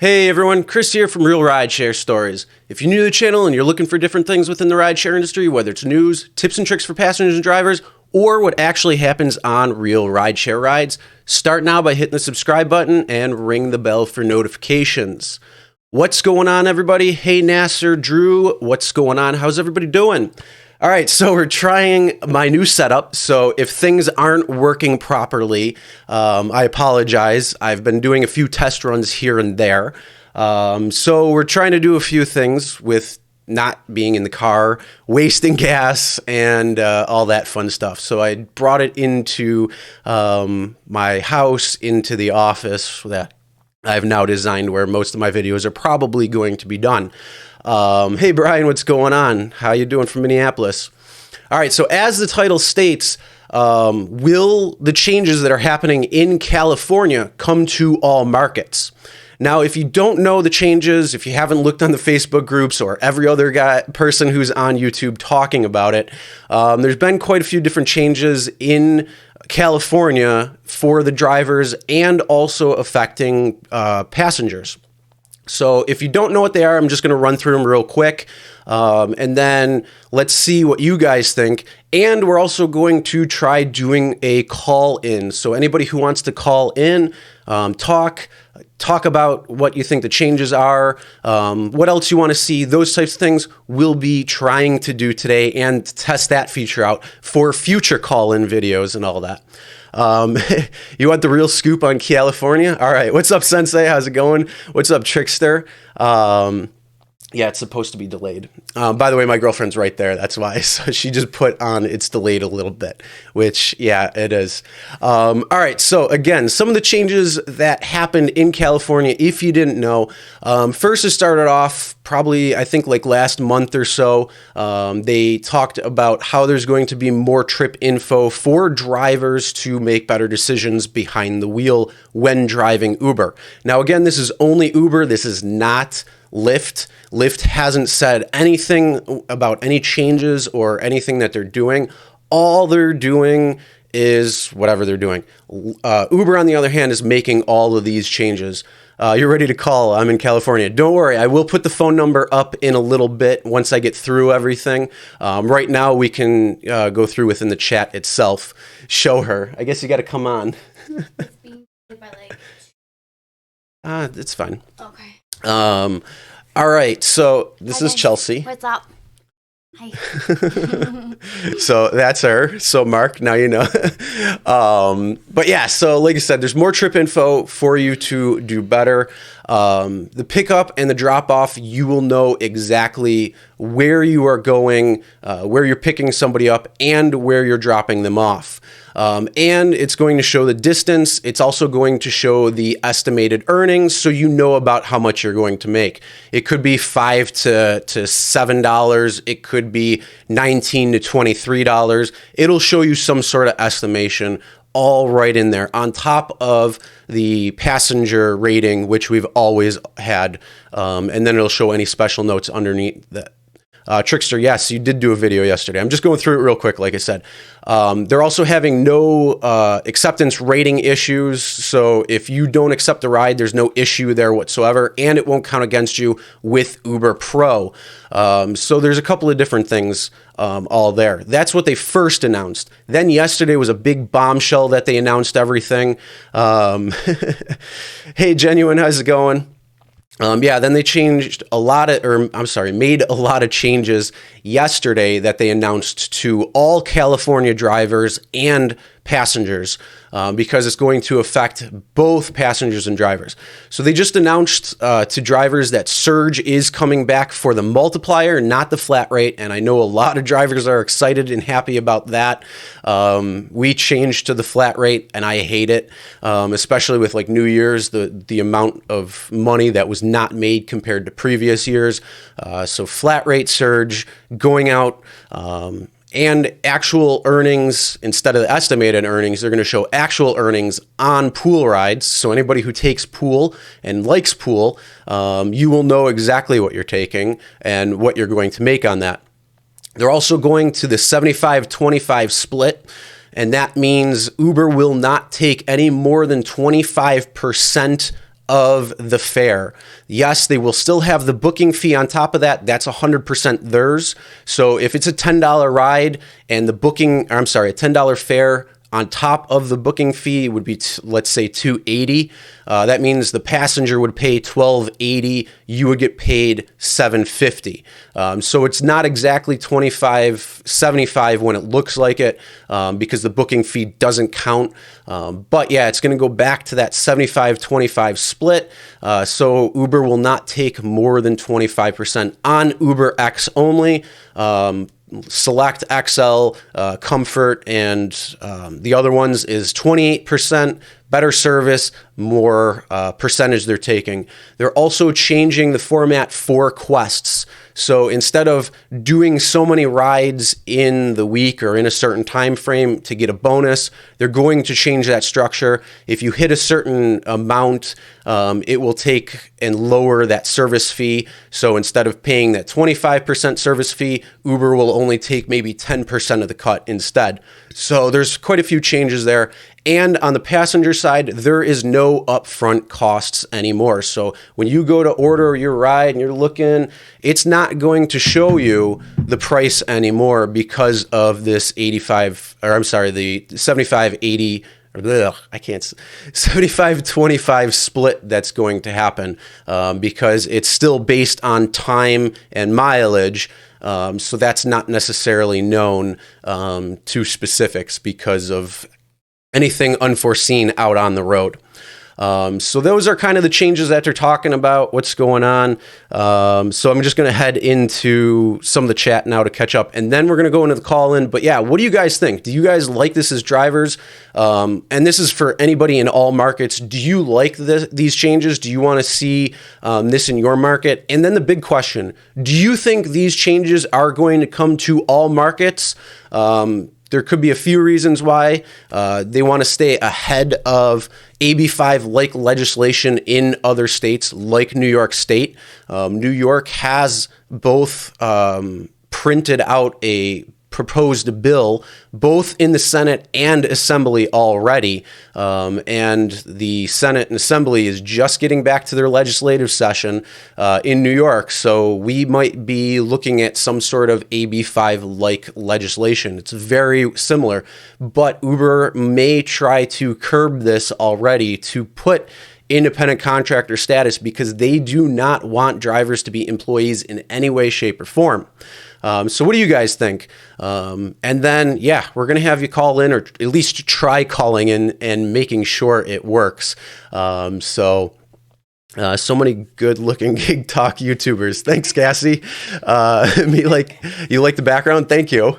Hey everyone, Chris here from RealRideshareStories. If you're new to the channel and you're looking for different things within the rideshare industry, whether it's news, tips and tricks for passengers and drivers, or what actually happens on real rideshare rides, start now by hitting the subscribe button and ring the bell for notifications. What's going on, everybody? Hey Nasser, Drew, what's going on? How's everybody doing? All right, so we're trying my new setup. So if things aren't working properly, I apologize. I've been doing a few test runs here and there. So we're trying to do a few things with not being in the car, wasting gas, and all that fun stuff. So I brought it into my house, into the office that I've now designed where most of my videos are probably going to be done. Hey Brian, what's going on? How you doing from Minneapolis? All right, so as the title states, will the changes that are happening in California come to all markets? Now, if you don't know the changes, if you haven't looked on the Facebook groups or every other person who's on YouTube talking about it, there's been quite a few different changes in California for the drivers and also affecting passengers. So if you don't know what they are, I'm just going to run through them real quick, and then let's see what you guys think. And we're also going to try doing a call-in. So anybody who wants to call in, talk about what you think the changes are, what else you want to see, those types of things we'll be trying to do today and test that feature out for future call-in videos and all that. You want the real scoop on California? All right. What's up, Sensei? How's it going? What's up, Trickster? Yeah, it's supposed to be delayed. By the way, my girlfriend's right there. That's why. So she just put on it's delayed a little bit, which, yeah, it is. All right. So again, some of the changes that happened in California, if you didn't know, first it started off probably, I think, like last month or so. They talked about how there's going to be more trip info for drivers to make better decisions behind the wheel when driving Uber. Now, again, this is only Uber. This is not Lyft. Lyft hasn't said anything about any changes or anything that they're doing. All they're doing is whatever they're doing. Uber, on the other hand, is making all of these changes. You're ready to call. I'm in California. Don't worry. I will put the phone number up in a little bit once I get through everything. Right now, we can go through within the chat itself. Show her. I guess you got to come on. It's being played by like... It's fine. Okay. All right, so this Hi, is guys. Chelsea. What's up? Hi. So that's her. So Mark, now you know. But yeah, so like I said, there's more trip info for you to do better. The pickup and the drop off, you will know exactly where you are going, where you're picking somebody up, and where you're dropping them off. And it's going to show the distance. It's also going to show the estimated earnings, so you know about how much you're going to make. It could be $5 to $7. It could be $19 to $23. It'll show you some sort of estimation all right in there, on top of the passenger rating, which we've always had. And then it'll show any special notes underneath that. Trickster, yes, you did do a video yesterday. I'm just going through it real quick, like I said. They're also having no acceptance rating issues. So if you don't accept the ride, there's no issue there whatsoever, and it won't count against you with Uber Pro. So there's a couple of different things all there. That's what they first announced. Then yesterday was a big bombshell that they announced everything. Hey, Genuine, how's it going? Yeah, then they made a lot of changes yesterday that they announced to all California drivers and passengers, because it's going to affect both passengers and drivers. So they just announced to drivers that surge is coming back for the multiplier, not the flat rate. And I know a lot of drivers are excited and happy about that. We changed to the flat rate and I hate it, especially with like New Year's, the amount of money that was not made compared to previous years. So flat rate surge going out, and actual earnings instead of the estimated earnings. They're going to show actual earnings on pool rides. So anybody who takes pool and likes pool, you will know exactly what you're taking and what you're going to make on that. They're also going to the 75-25 split. And that means Uber will not take any more than 25% of the fare. Yes, they will still have the booking fee on top of that. That's 100% theirs. So if it's a $10 ride and the booking, or I'm sorry, a $10 fare on top of the booking fee would be, let's say, $280. That means the passenger would pay $12.80. You would get paid $7.50. So it's not exactly $25.75 when it looks like it, because the booking fee doesn't count. But yeah, it's going to go back to that 75-25 split. So Uber will not take more than 25% on Uber X only. Select, XL, Comfort, and the other ones is 28%, better service, more percentage they're taking. They're also changing the format for quests. So instead of doing so many rides in the week or in a certain time frame to get a bonus, they're going to change that structure. If you hit a certain amount, it will take and lower that service fee. So instead of paying that 25% service fee, Uber will only take maybe 10% of the cut instead. So there's quite a few changes there. And on the passenger side, there is no upfront costs anymore. So when you go to order your ride and you're looking, it's not going to show you the price anymore because of this the 75-80, I can't, 75-25 split that's going to happen, because it's still based on time and mileage. So that's not necessarily known to specifics because of anything unforeseen out on the road. So those are kind of the changes that they're talking about, what's going on. So I'm just going to head into some of the chat now to catch up, and then we're going to go into the call in. But yeah, what do you guys think? Do you guys like this as drivers? And this is for anybody in all markets. Do you like these changes? Do you want to see this in your market? And then the big question, do you think these changes are going to come to all markets? There could be a few reasons why. They want to stay ahead of AB5-like legislation in other states like New York State. New York has both printed out a proposed bill, both in the Senate and Assembly already. And the Senate and Assembly is just getting back to their legislative session in New York. So we might be looking at some sort of AB5-like legislation. It's very similar, but Uber may try to curb this already to put independent contractor status because they do not want drivers to be employees in any way, shape, or form. So what do you guys think? And then, yeah, we're going to have you call in, or at least try calling in and making sure it works. So many good-looking gig talk YouTubers. Thanks, Cassie. You like the background? Thank you.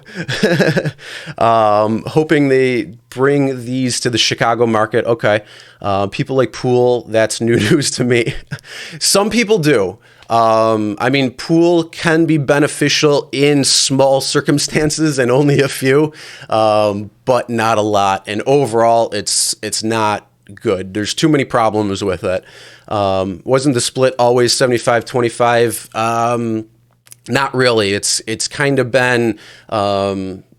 Hoping they bring these to the Chicago market. Okay. People like Pool. That's new news to me. Some people do. Pool can be beneficial in small circumstances and only a few, but not a lot. And overall, it's not good. There's too many problems with it. Wasn't the split always 75-25? Not really. It's kind of been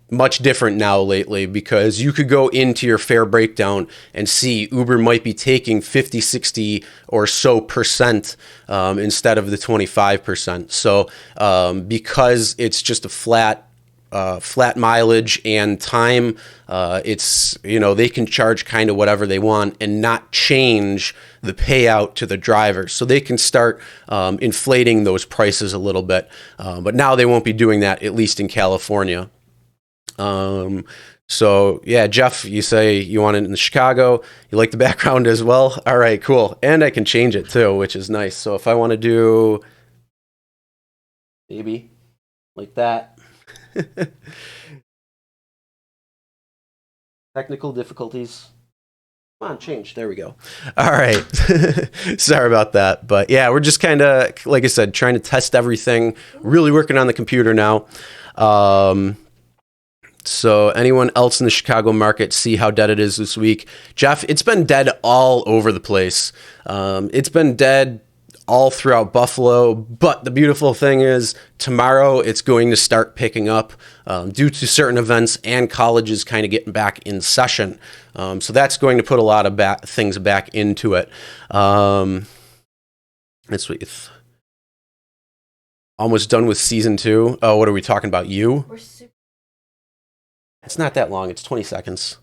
much different now lately, because you could go into your fare breakdown and see Uber might be taking 50, 60 or so percent instead of the 25%. So because it's just a flat mileage and time, they can charge kind of whatever they want and not change the payout to the driver. So they can start inflating those prices a little bit. But now they won't be doing that, at least in California. So yeah, Jeff, you say you want it in Chicago. You like the background as well. All right, cool. And I can change it too, which is nice. So if I want to do maybe like that, technical difficulties. Come on, change. There we go. All right. Sorry about that. But yeah, we're just kind of, like I said, trying to test everything, really working on the computer now. So anyone else in the Chicago market see how dead it is this week? Jeff, it's been dead all over the place. It's been dead all throughout Buffalo. But the beautiful thing is tomorrow it's going to start picking up due to certain events and colleges kind of getting back in session. So that's going to put a lot of things back into it. Let's see. Almost done with season 2. Oh, what are we talking about? It's not that long. It's 20 seconds.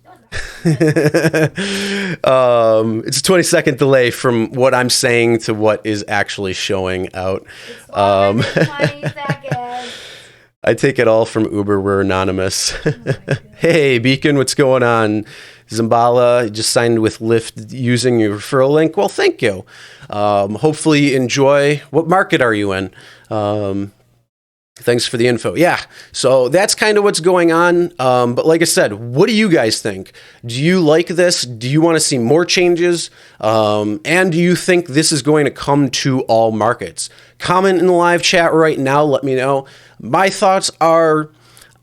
It's a 20-second delay from what I'm saying to what is actually showing out. It's 20 seconds. I take it all from Uber. We're anonymous. Oh Hey, Beacon, what's going on? Zambala just signed with Lyft using your referral link. Well, thank you. Hopefully you enjoy. What market are you in? Thanks for the info. Yeah, so that's kind of what's going on. But like I said, what do you guys think? Do you like this? Do you want to see more changes? And do you think this is going to come to all markets? Comment in the live chat right now. Let me know. My thoughts are,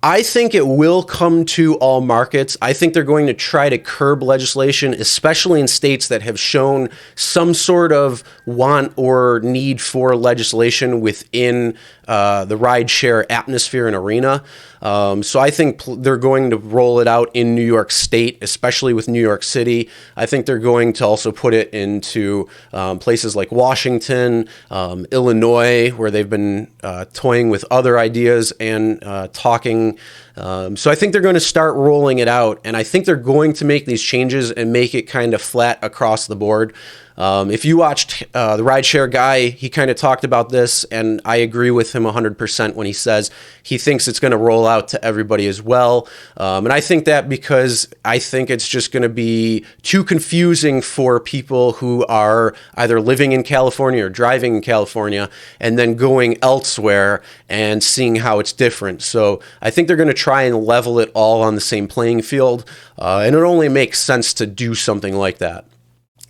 I think it will come to all markets. I think they're going to try to curb legislation, especially in states that have shown some sort of want or need for legislation within the rideshare atmosphere and arena. So I think they're going to roll it out in New York State, especially with New York City. I think they're going to also put it into places like Washington, Illinois, where they've been toying with other ideas and talking. So I think they're going to start rolling it out, and I think they're going to make these changes and make it kind of flat across the board. If you watched the Rideshare Guy, he kind of talked about this, and I agree with him 100% when he says he thinks it's going to roll out to everybody as well. And I think that because I think it's just going to be too confusing for people who are either living in California or driving in California and then going elsewhere and seeing how it's different. So I think they're going to try and level it all on the same playing field, and it only makes sense to do something like that.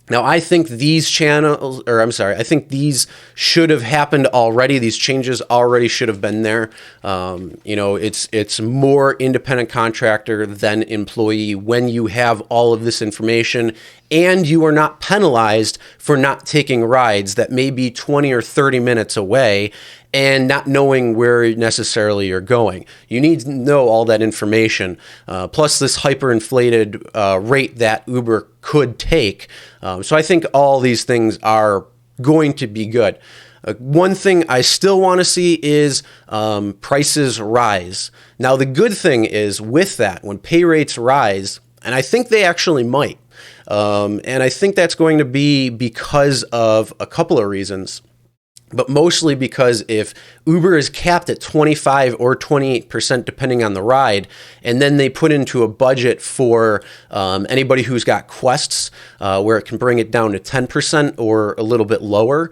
Now, I think these I think these should have happened already. These changes already should have been there. It's more independent contractor than employee when you have all of this information and you are not penalized for not taking rides that may be 20 or 30 minutes away and not knowing where necessarily you're going. You need to know all that information, plus this hyperinflated rate that Uber could take. So I think all these things are going to be good. One thing I still want to see is prices rise. Now, the good thing is with that, when pay rates rise, and I think they actually might, and I think that's going to be because of a couple of reasons. But mostly because if Uber is capped at 25 or 28%, depending on the ride, and then they put into a budget for anybody who's got quests where it can bring it down to 10% or a little bit lower,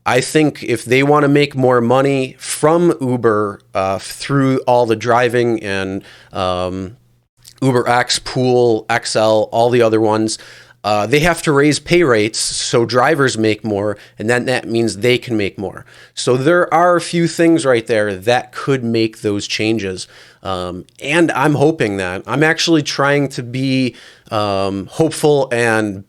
I think if they want to make more money from Uber through all the driving and UberX, Pool, XL, all the other ones, they have to raise pay rates so drivers make more, and then that means they can make more. So there are a few things right there that could make those changes. And I'm hoping that. I'm actually trying to be hopeful and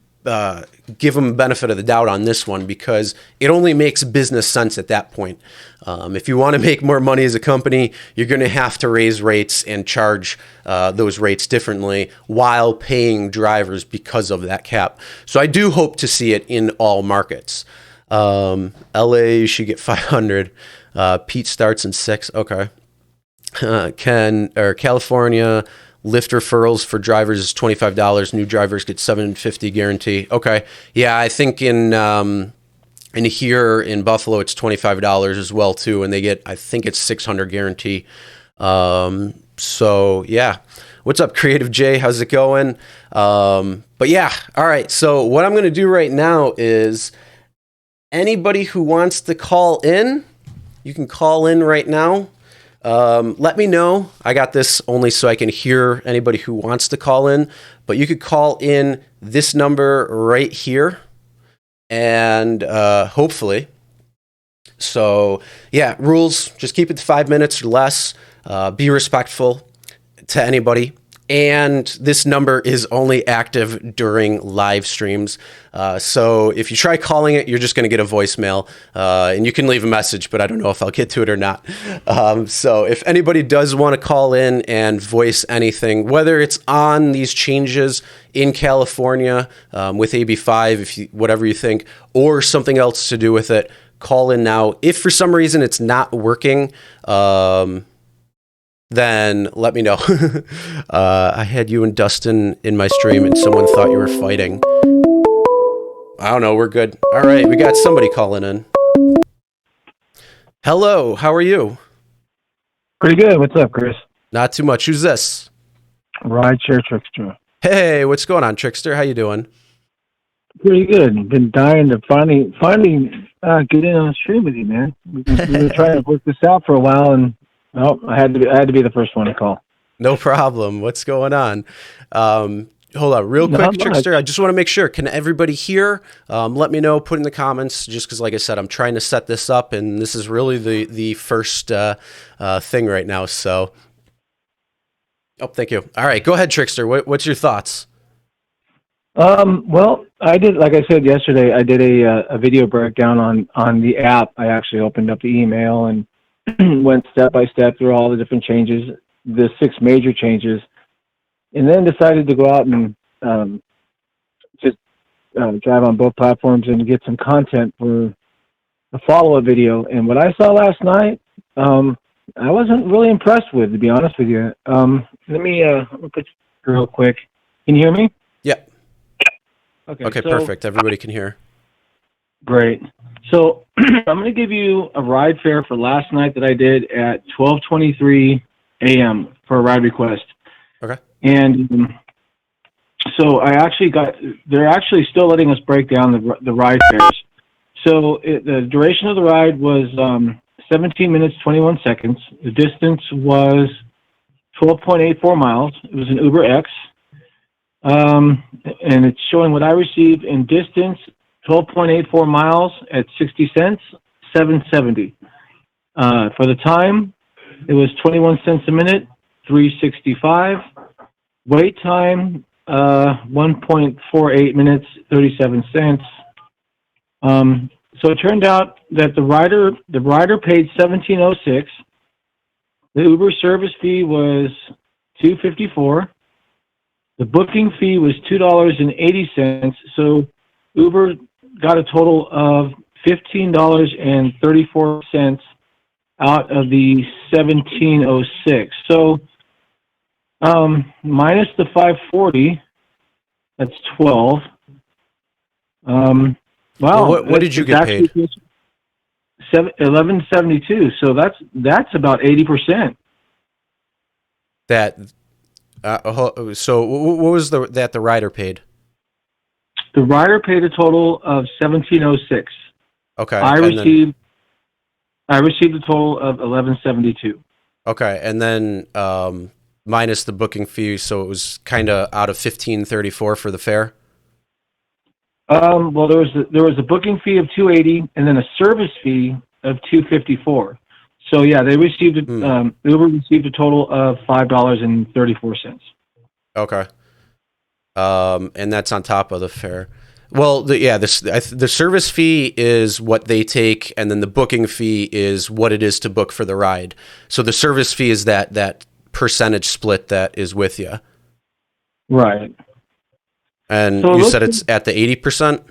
give them the benefit of the doubt on this one because it only makes business sense at that point. If you want to make more money as a company, you're going to have to raise rates and charge those rates differently while paying drivers because of that cap. So I do hope to see it in all markets. LA, you should get 500. Pete starts in 6. Okay. California, Lyft referrals for drivers is $25. New drivers get $750 guarantee. Okay. Yeah, I think in here in Buffalo, it's $25 as well too, and they get, I think it's $600 guarantee. So yeah, what's up, Creative J? How's it going? But yeah, all right. So what I'm going to do right now is anybody who wants to call in, you can call in right now. Let me know. I got this only so I can hear anybody who wants to call in, but you could call in this number right here and hopefully. So yeah, rules, just keep it to 5 minutes or less. Be respectful to anybody. And this number is only active during live streams. So if you try calling it, you're just going to get a voicemail. And you can leave a message, but I don't know if I'll get to it or not. So if anybody does want to call in and voice anything, whether it's on these changes in California with AB5, whatever you think, or something else to do with it, call in now. If for some reason it's not working, then let me know. I had you and Dustin in my stream and someone thought you were fighting. I don't know. We're good. All right. We got somebody calling in. Hello. How are you? Pretty good. What's up, Chris? Not too much. Who's this? Rideshare Trickster. Hey, what's going on, Trickster? How you doing? Pretty good. Been dying to finally get in on the stream with you, man. We were trying to work this out for a while, and I had to be the first one to call. No problem. What's going on? Hold on, real quick, Trickster. I just want to make sure. Can everybody hear? Let me know. Put in the comments. Just because, like I said, I'm trying to set this up, and this is really the first thing right now. So, thank you. All right, go ahead, Trickster. What's your thoughts? Well, I did, like I said yesterday, I did a video breakdown on the app. I actually opened up the email and went step by step through all the different changes, the 6 major changes, and then decided to go out and just drive on both platforms and get some content for a follow-up video. And what I saw last night, I wasn't really impressed with, to be honest with you. Let me put you real quick. Can you hear me? Yeah. Okay, so, perfect. Everybody can hear. Great. So I'm going to give you a ride fare for last night that I did at 12:23 a.m. for a ride request. Okay. And so they're actually still letting us break down the ride fares. So the duration of the ride was 17 minutes, 21 seconds. The distance was 12.84 miles. It was an Uber X. And it's showing what I received in distance, 12.84 miles at 60 cents, $7.70. For the time, it was 21 cents a minute, $3.65. Wait time, 1.48 minutes, 37 cents. So it turned out that the rider paid $17.06. The Uber service fee was $2.54. The booking fee was $2.80. So Uber got a total of $15.34 out of the $17.06. So minus the $5.40, that's $12. Wow. What did you get paid? $11.72. So that's about 80%. So what was that the rider paid? The rider paid a total of $17.06. Okay. I received a total of $11.72. Okay, and then minus the booking fee, so it was kind of out of $15.34 for the fare. Well, there was a booking fee of $2.80 and then a service fee of $2.54. So yeah, they received Uber received a total of $5.34. Okay. And that's on top of the fare. Well, the service fee is what they take, and then the booking fee is what it is to book for the ride. So the service fee is that percentage split that is with you. Right. And so you said it's at the 80%?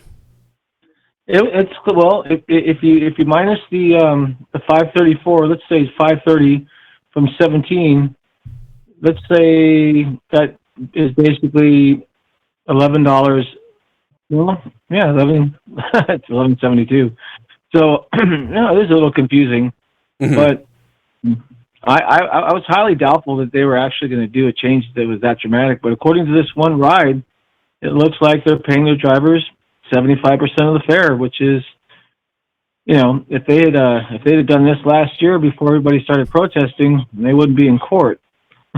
It's well, if you minus the 534, let's say 530 from 17, let's say that is basically $11. Well, yeah, it's $11.72. So it is a little confusing, but I was highly doubtful that they were actually going to do a change that was that dramatic. But according to this one ride, it looks like they're paying their drivers 75% of the fare, which is, if they had done this last year before everybody started protesting, they wouldn't be in court.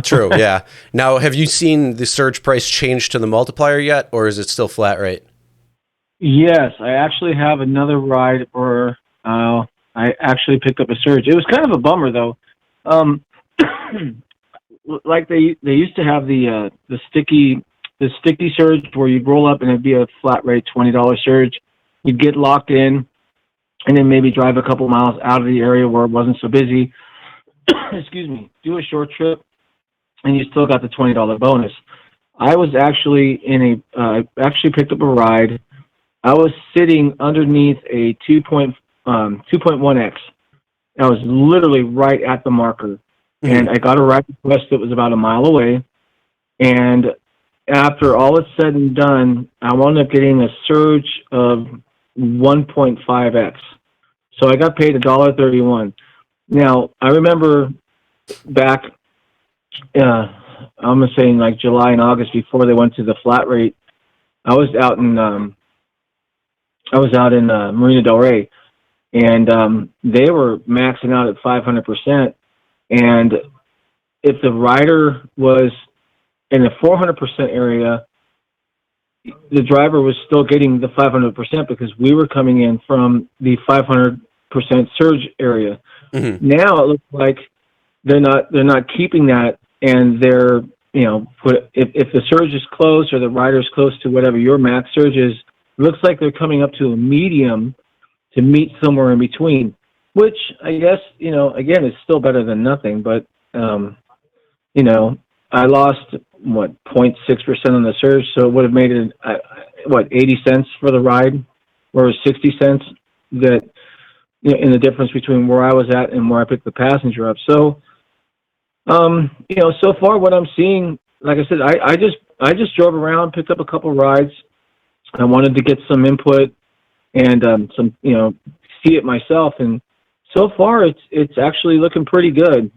True, yeah. Now, have you seen the surge price change to the multiplier yet, or is it still flat rate? Yes, I actually have another ride where I actually picked up a surge. It was kind of a bummer, though. like they used to have the sticky surge where you roll up and it'd be a flat rate $20 surge. You'd get locked in, and then maybe drive a couple miles out of the area where it wasn't so busy. Excuse me. Do a short trip, and you still got the $20 bonus. I was actually actually picked up a ride. I was sitting underneath a 2.1x. I was literally right at the marker, and I got a ride request that was about a mile away. And after all is said and done, I wound up getting a surge of 1.5x. So I got paid $1.31. Now, I remember back, I'm saying like July and August before they went to the flat rate, I was out in Marina Del Rey, and they were maxing out at 500%. And if the rider was in the 400% area, the driver was still getting the 500% because we were coming in from the 500% surge area. Mm-hmm. Now it looks like they're not keeping that, and they're, if the surge is close or the rider's close to whatever your max surge is, it looks like they're coming up to a medium to meet somewhere in between, which I guess, again, is still better than nothing, but, I lost 0.6% on the surge, so it would have made it 80 cents for the ride, or 60 cents that in the difference between where I was at and where I picked the passenger up. So so far what I'm seeing, like I said, I just drove around, picked up a couple rides. I wanted to get some input and some see it myself, and so far it's actually looking pretty good.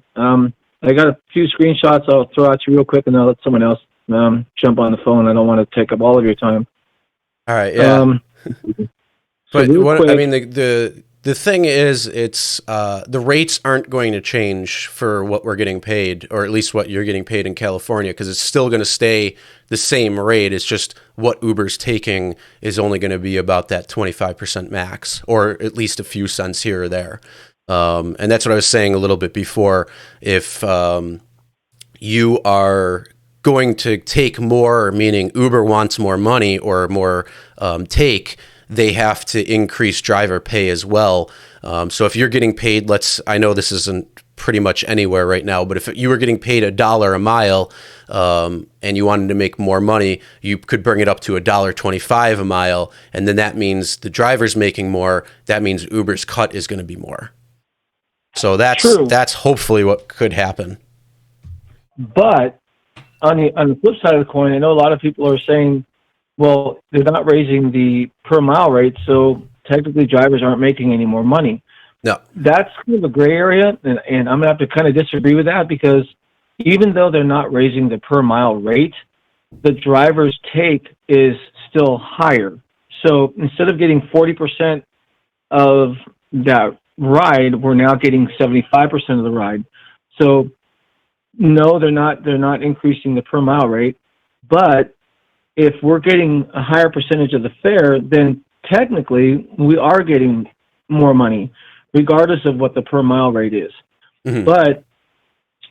I got a few screenshots I'll throw out to you real quick, and I'll let someone else jump on the phone. I don't want to take up all of your time. All right, yeah. But quick, I mean, the thing is, it's the rates aren't going to change for what we're getting paid, or at least what you're getting paid in California, because it's still going to stay the same rate. It's just what Uber's taking is only going to be about that 25% max, or at least a few cents here or there. And that's what I was saying a little bit before. If you are going to take more, meaning Uber wants more money or more take, they have to increase driver pay as well. So if you're getting paid, I know this isn't pretty much anywhere right now, but if you were getting paid $1 a mile and you wanted to make more money, you could bring it up to $1.25 a mile, and then that means the driver's making more. That means Uber's cut is going to be more. So that's hopefully what could happen. But on the flip side of the coin, I know a lot of people are saying, well, they're not raising the per mile rate, so technically drivers aren't making any more money. No. That's kind of a gray area, and I'm going to have to kind of disagree with that, because even though they're not raising the per mile rate, the driver's take is still higher. So instead of getting 40% of that ride, we're now getting 75% of the ride. So no, they're not increasing the per mile rate, but if we're getting a higher percentage of the fare, then technically we are getting more money, regardless of what the per mile rate is. Mm-hmm. But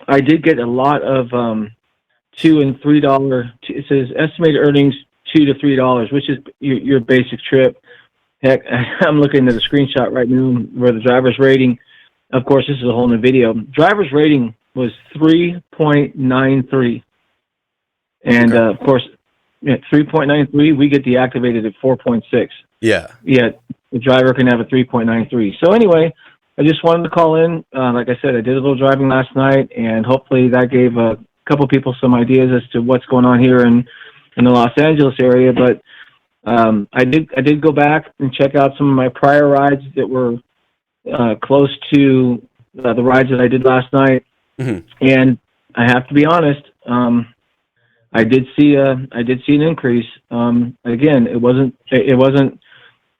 I did get a lot of $2 and $3. It says estimated earnings $2 to $3, which is your basic trip. Heck, I'm looking at a screenshot right now where the driver's rating, of course, this is a whole new video. Driver's rating was 3.93. And, of course, 3.93, we get deactivated at 4.6. Yeah. Yet the driver can have a 3.93. So anyway, I just wanted to call in. Like I said, I did a little driving last night, and hopefully that gave a couple people some ideas as to what's going on here in the Los Angeles area. But I did go back and check out some of my prior rides that were close to the rides that I did last night. Mm-hmm. And I have to be honest, I did see an increase. Again, it wasn't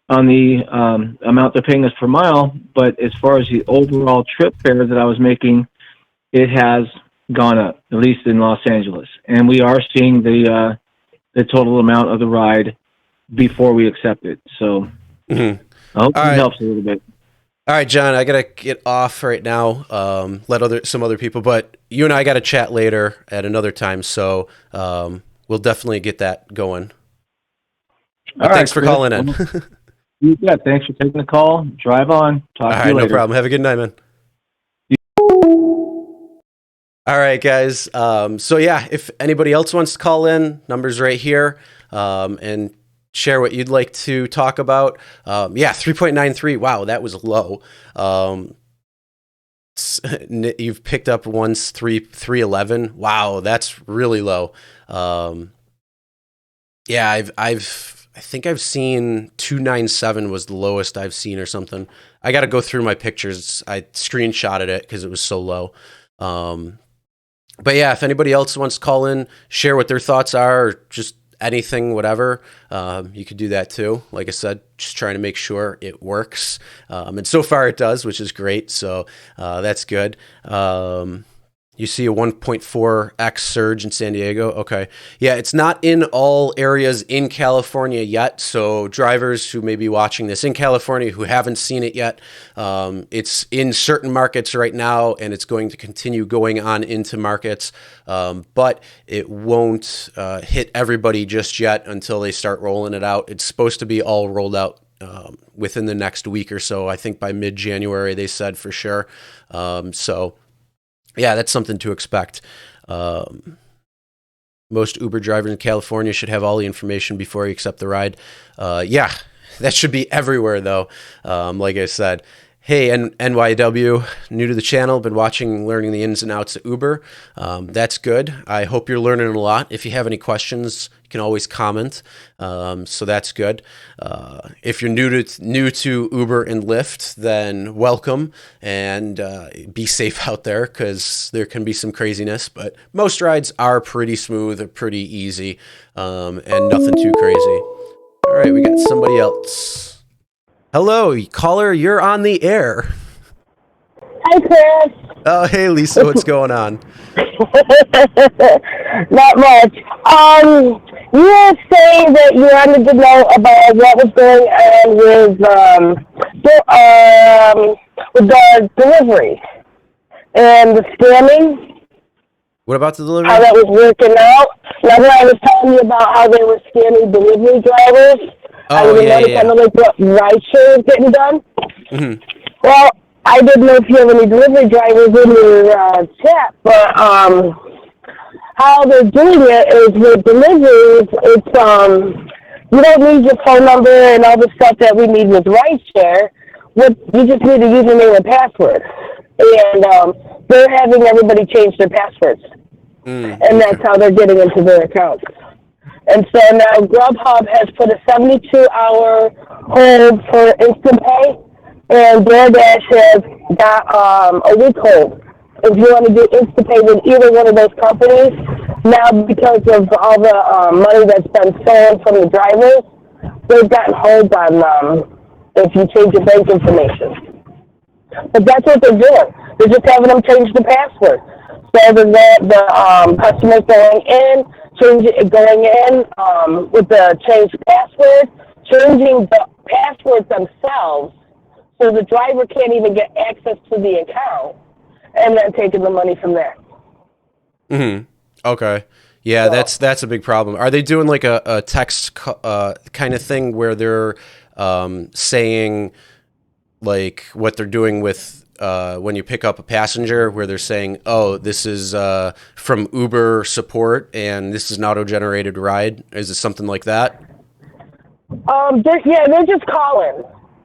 on the amount they're paying us per mile, but as far as the overall trip fare that I was making, it has gone up, at least in Los Angeles. And we are seeing the total amount of the ride before we accept it. So mm-hmm. I hope it helps a little bit. All right, John, I gotta get off right now. Let some other people, but you and I gotta chat later at another time. So we'll definitely get that going. But thanks for calling in. Yeah, thanks for taking the call. Drive on. Talk to you later. No problem. Have a good night, man. All right, guys. So yeah, if anybody else wants to call in, number's right here, and share what you'd like to talk about. 3.93. Wow, that was low. You've picked up once 311. Wow, that's really low. I think I've seen 297 was the lowest I've seen or something. I got to go through my pictures. I screenshotted it because it was so low. But yeah, if anybody else wants to call in, share what their thoughts are, or just anything, whatever, you could do that too. Like I said, just trying to make sure it works. And so far it does, which is great. So that's good. You see a 1.4x surge in San Diego. Okay. Yeah, it's not in all areas in California yet. So drivers who may be watching this in California who haven't seen it yet, it's in certain markets right now, and it's going to continue going on into markets. But it won't hit everybody just yet until they start rolling it out. It's supposed to be all rolled out within the next week or so. I think by mid-January, they said for sure. Yeah, that's something to expect. Most Uber drivers in California should have all the information before you accept the ride. Yeah, that should be everywhere, though. Like I said, hey, NYW, new to the channel, been watching, learning the ins and outs of Uber. That's good. I hope you're learning a lot. If you have any questions, you can always comment. So that's good. If you're new to Uber and Lyft, then welcome, and be safe out there, because there can be some craziness. But most rides are pretty smooth or pretty easy, and nothing too crazy. All right, we got somebody else. Hello, caller, you're on the air. Hi, Chris. Oh, hey, Lisa, what's going on? Not much. You were saying that you wanted to know about what was going on with the delivery and the scamming. What about the delivery? How that was working out. Remember I was telling you about how they were scamming delivery drivers? Oh, yeah. Kind of like what Rideshare is getting done. Mm-hmm. Well, I didn't know if you have any delivery drivers in your chat, but how they're doing it is with deliveries, it's you don't need your phone number and all the stuff that we need with Rideshare. You just need a username and password. And they're having everybody change their passwords. And that's how they're getting into their accounts. And so now Grubhub has put a 72-hour hold for instant pay, and DoorDash has got a week hold. If you want to do instant pay with either one of those companies, now because of all the money that's been stolen from the drivers, they've gotten hold on if you change your bank information. But that's what they're doing. They're just having them change the password. So the customers going in with the changed password, changing the password themselves, so the driver can't even get access to the account, and then taking the money from there. Mm-hmm. Okay. Yeah, so that's a big problem. Are they doing like a text kind of thing where they're saying like what they're doing with when you pick up a passenger, where they're saying, oh, this is from Uber support and this is an auto-generated ride? Is it something like that? They're just calling.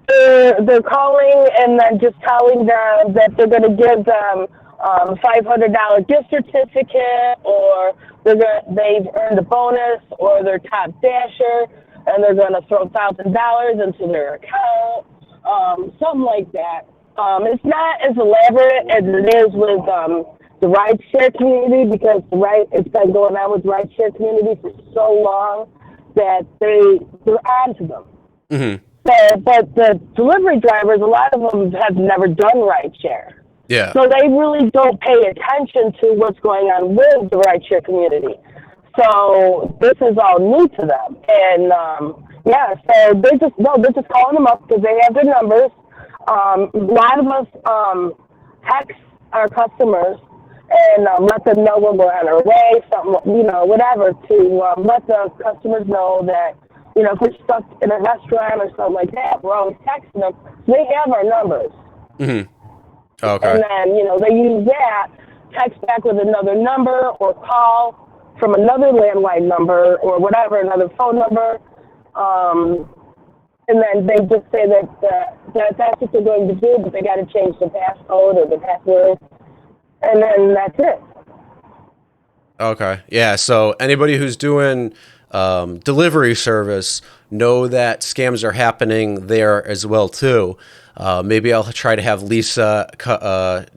They're calling and then just telling them that they're going to give them $500 gift certificate, or they've earned a bonus, or they're top dasher, and they're going to throw $1,000 into their account, something like that. It's not as elaborate as it is with the rideshare community, because it's been going on with rideshare community for so long that they're onto them. Mm-hmm. But the delivery drivers, a lot of them have never done rideshare. Yeah. So they really don't pay attention to what's going on with the rideshare community. So this is all new to them. And so they're just calling them up because they have their numbers. A lot of us text our customers and let them know when we're on our way, something, whatever, to let the customers know that, if we're stuck in a restaurant or something like that, we're always texting them. They have our numbers. Mm-hmm. Okay. And then, they use that, text back with another number or call from another landline number or whatever, another phone number. And then they just say that that's what they're going to do, but they got to change the passcode or the password. And then that's it. Okay. Yeah. So anybody who's doing delivery service, know that scams are happening there as well too. Maybe I'll try to have Lisa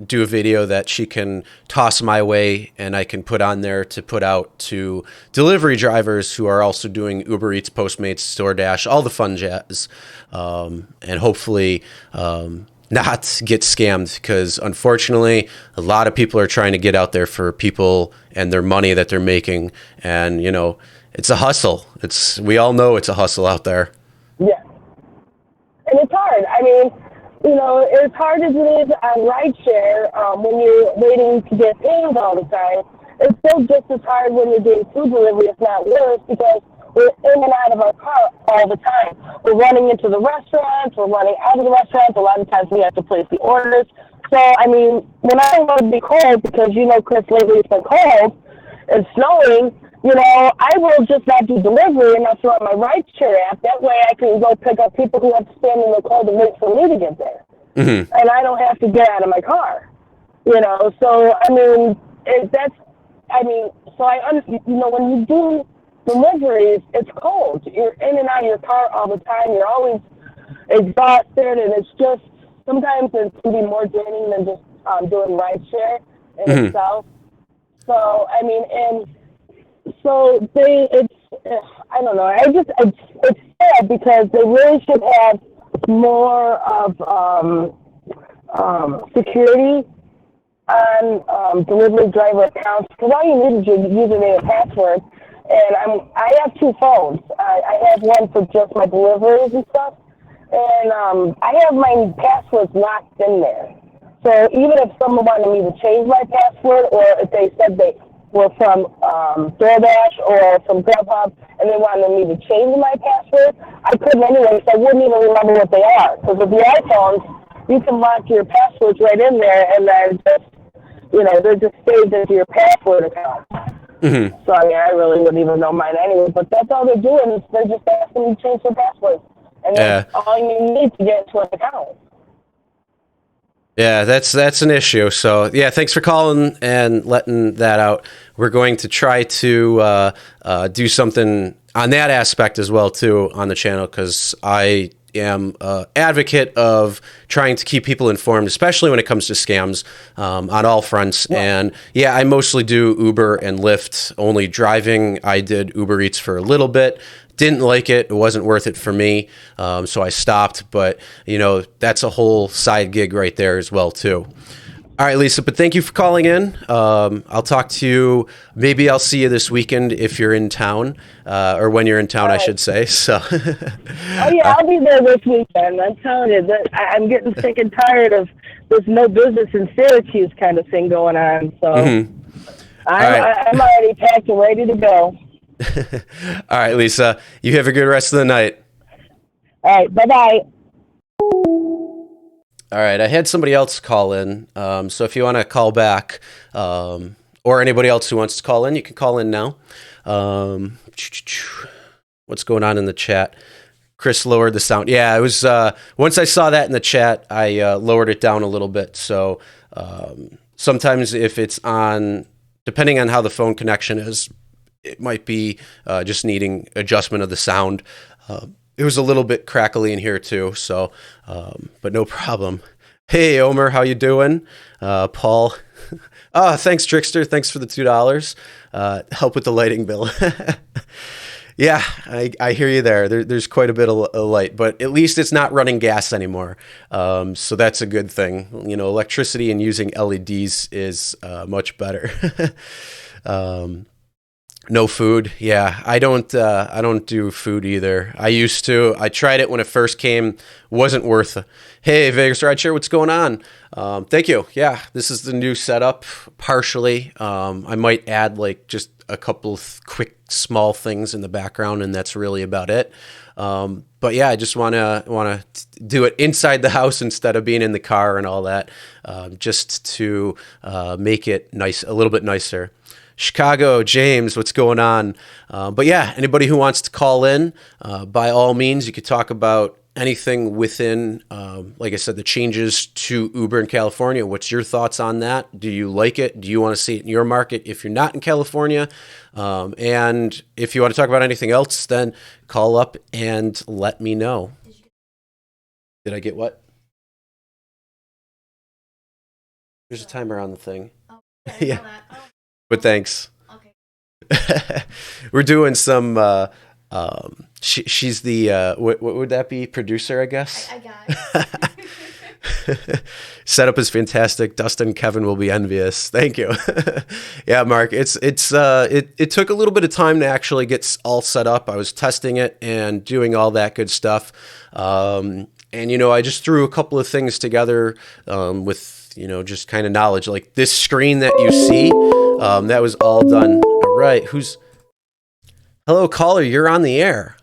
do a video that she can toss my way, and I can put on there to put out to delivery drivers who are also doing Uber Eats, Postmates, DoorDash, all the fun jazz, and hopefully not get scammed, because unfortunately a lot of people are trying to get out there for people and their money that they're making, and it's a hustle. We all know it's a hustle out there. Yeah. And it's hard. I mean, as hard as it is on rideshare, when you're waiting to get paid all the time, it's still just as hard when you're doing food delivery, if not worse, because we're in and out of our car all the time. We're running into the restaurants, we're running out of the restaurants. A lot of times we have to place the orders. So, I mean, when I want to be cold, because, Chris, lately it's been cold and snowing, I will just not do delivery, and I'll throw out my rideshare app. That way I can go pick up people who have to stand in the cold and wait for me to get there. Mm-hmm. And I don't have to get out of my car. So, I mean, when you do deliveries, it's cold. You're in and out of your car all the time. You're always exhausted, and it's just, sometimes it can be more draining than just doing rideshare in itself. So, I mean, I don't know. It's sad because they really should have more of security on delivery driver accounts. Because all you need is your username and password. And I have two phones. I have one for just my deliveries and stuff, and I have my passwords locked in there. So even if someone wanted me to change my password, or if they said they were from DoorDash or from Grubhub and they wanted me to change my password, I couldn't anyway, so I wouldn't even remember what they are. Because with the iPhones, you can lock your passwords right in there, and then just, they're just saved into your password account. Mm-hmm. So, I mean, I really wouldn't even know mine anyway, but that's all they're doing is they're just asking you to change their password. And that's all you need to get into an account. Yeah, that's an issue. So, yeah, thanks for calling and letting that out. We're going to try to do something on that aspect as well, too, on the channel, because I am an advocate of trying to keep people informed, especially when it comes to scams on all fronts. Yeah. And, yeah, I mostly do Uber and Lyft, only driving. I did Uber Eats for a little bit. Didn't like it. It wasn't worth it for me. So I stopped. But, that's a whole side gig right there as well, too. All right, Lisa, but thank you for calling in. I'll talk to you. Maybe I'll see you this weekend if you're in town, or when you're in town, I should say. So. Oh, yeah, I'll be there this weekend. I'm telling you, that I'm getting sick and tired of this no business in Syracuse kind of thing going on. So I'm already packed and ready to go. All right, Lisa, you have a good rest of the night. All right, bye-bye. All right, I had somebody else call in, so if you want to call back, or anybody else who wants to call in, you can call in now. What's going on in the chat? Chris lowered the sound. Yeah, it was, once I saw that in the chat, I lowered it down a little bit. So sometimes if it's on, depending on how the phone connection is, it might be just needing adjustment of the sound. It was a little bit crackly in here too, so, but no problem. Hey, Omer, how you doing? Paul. Oh, thanks, Trickster. Thanks for the $2. Help with the lighting bill. Yeah, I hear you there. There's quite a bit of light, but at least it's not running gas anymore. So that's a good thing. Electricity and using LEDs is much better. No food. Yeah, I don't. I don't do food either. I used to. I tried it when it first came. Wasn't worth. Hey, Vegas Rideshare, what's going on? Thank you. Yeah, this is the new setup. Partially, I might add like just a couple of quick small things in the background, and that's really about it. But yeah, I just wanna do it inside the house instead of being in the car and all that, just to make it nice, a little bit nicer. Chicago, James, what's going on? But yeah, anybody who wants to call in, by all means, you could talk about anything within, like I said, the changes to Uber in California. What's your thoughts on that? Do you like it? Do you want to see it in your market if you're not in California? And if you want to talk about anything else, then call up and let me know. Did I get what? There's a timer on the thing. Oh, Yeah. Oh, But thanks. okay. We're doing some. She's the what would that be? Producer, I guess. I got it. Setup is fantastic. Dustin and Kevin will be envious. Thank you. Yeah, Mark. It took a little bit of time to actually get all set up. I was testing it and doing all that good stuff. And I just threw a couple of things together with just kind of knowledge, like this screen that you see. That was all done. All right. Hello, caller. You're on the air.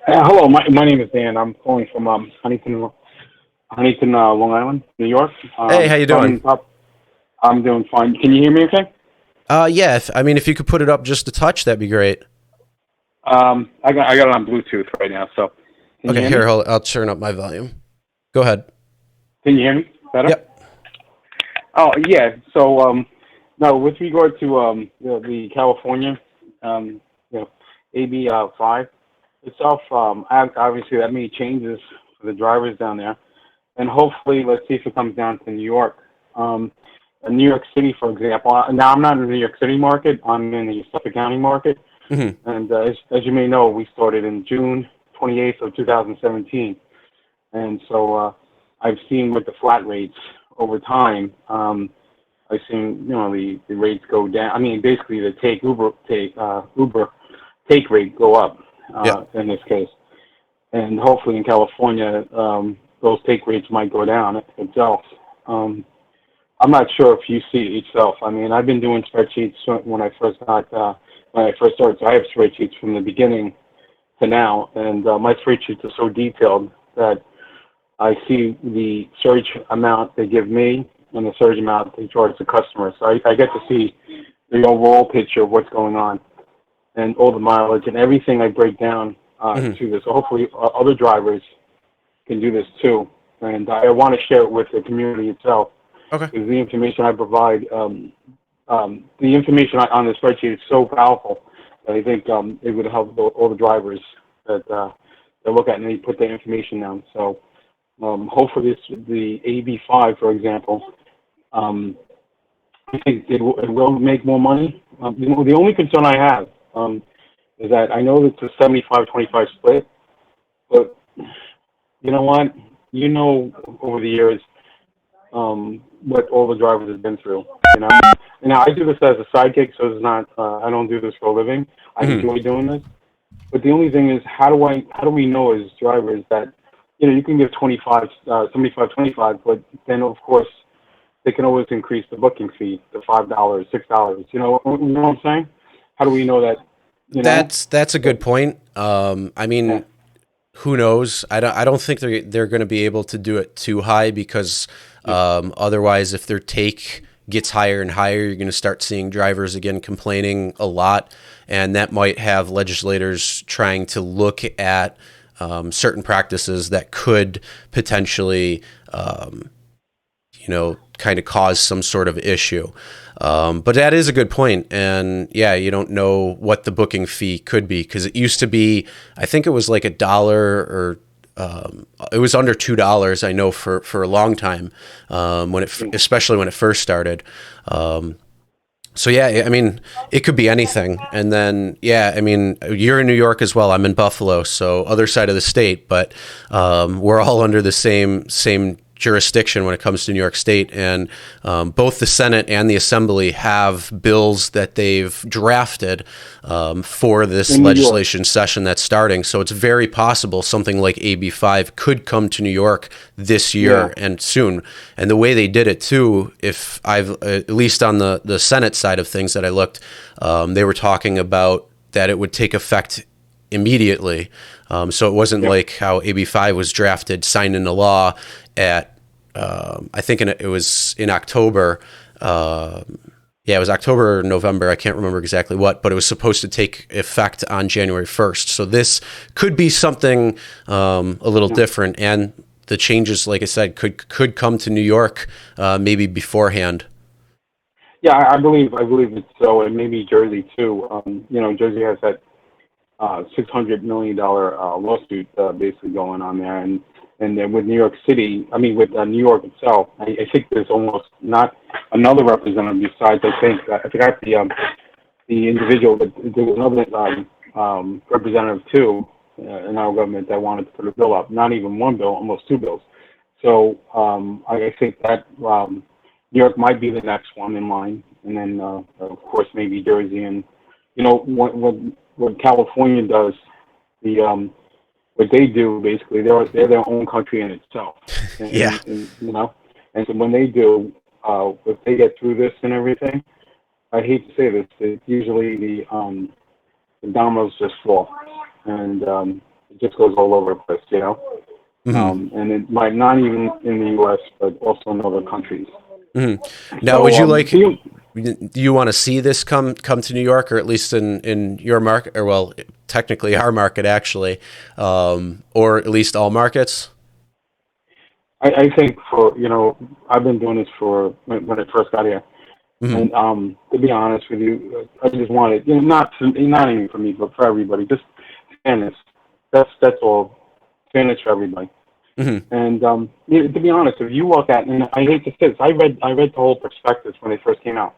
Hello, my name is Dan. I'm calling from Huntington, Long Island, New York. Hey, how you doing? I'm doing fine. Can you hear me okay? Yeah. If you could put it up just a touch, that'd be great. I got it on Bluetooth right now, so. Okay, here, hold, I'll turn up my volume. Go ahead. Can you hear me better? Yep. Oh, yeah. So, now with regard to the California, AB 5 itself, obviously that made changes for the drivers down there, and hopefully, let's see if it comes down to New York. New York City, for example. Now I'm not in the New York City market. I'm in the Suffolk County market, and as you may know, we started in June 28th of 2017, and so I've seen with the flat rates over time. I've seen the rates go down. I mean, basically the Uber take rate go up in this case, and hopefully in California those take rates might go down itself. I'm not sure if you see it yourself. I mean, I've been doing spreadsheets when I first started. So I have spreadsheets from the beginning to now, and my spreadsheets are so detailed that I see the surge amount they give me and the surge amount they charge the customer. So I get to see the overall picture of what's going on and all the mileage and everything I break down to this. So hopefully other drivers can do this too. And I want to share it with the community itself. Okay. Because the information I provide, the information on the spreadsheet is so powerful that I think it would help all the drivers that look at it and they put their information down. So hopefully the AB5, for example, I think it will make more money. The only concern I have is that I know it's a 75-25 split, but you know what? Over the years, what all the drivers have been through. Now I do this as a side gig, so it's not. I don't do this for a living. I enjoy doing this, but the only thing is, how do we know as drivers that you can give 75-25, but then of course they can always increase the booking fee to $5, $6. You know what I'm saying? How do we know that? That's a good point. I mean, who knows? I don't think they're going to be able to do it too high because otherwise, if their take gets higher and higher, you're going to start seeing drivers again complaining a lot, and that might have legislators trying to look at certain practices that could potentially, kind of cause some sort of issue. But that is a good point. And yeah, you don't know what the booking fee could be because it used to be, I think it was like $1 or it was under $2. I know for a long time especially when it first started. So yeah, I mean, it could be anything. And then, yeah, I mean, you're in New York as well. I'm in Buffalo, so other side of the state, but we're all under the same jurisdiction when it comes to New York State, and both the Senate and the Assembly have bills that they've drafted for this legislation session that's starting. So it's very possible something like AB 5 could come to New York this year and soon. And the way they did it too, if I've at least on the Senate side of things that I looked, they were talking about that it would take effect immediately. So it wasn't like how AB 5 was drafted, signed into law at, I think it was in October. It was October or November. I can't remember exactly what, but it was supposed to take effect on January 1st. So this could be something a little different. And the changes, like I said, could come to New York maybe beforehand. Yeah, I believe it's so, and maybe Jersey too. Jersey has that $600 million lawsuit basically going on there, and then with New York City, with New York itself, I think there's almost not another representative besides, I forgot the individual, but there was another representative too in our government that wanted to put a bill up. Not even one bill, almost two bills. So I think that New York might be the next one in line, and then of course maybe Jersey, and what California does, what they do basically, they're their own country in itself. And so when they do, if they get through this and everything, I hate to say this, usually the dominoes just fall, and it just goes all over the place, and it might not even in the U.S., but also in other countries. Mm-hmm. Now, would you like? Do you want to see this come to New York, or at least in your market, or well, technically our market actually, or at least all markets? I think I've been doing this for when it first got here, and to be honest with you, I just wanted not even for me, but for everybody, just fairness. That's all, fairness for everybody. Mm-hmm. And to be honest, if you look at, and I hate to say this, I read the whole prospectus when they first came out.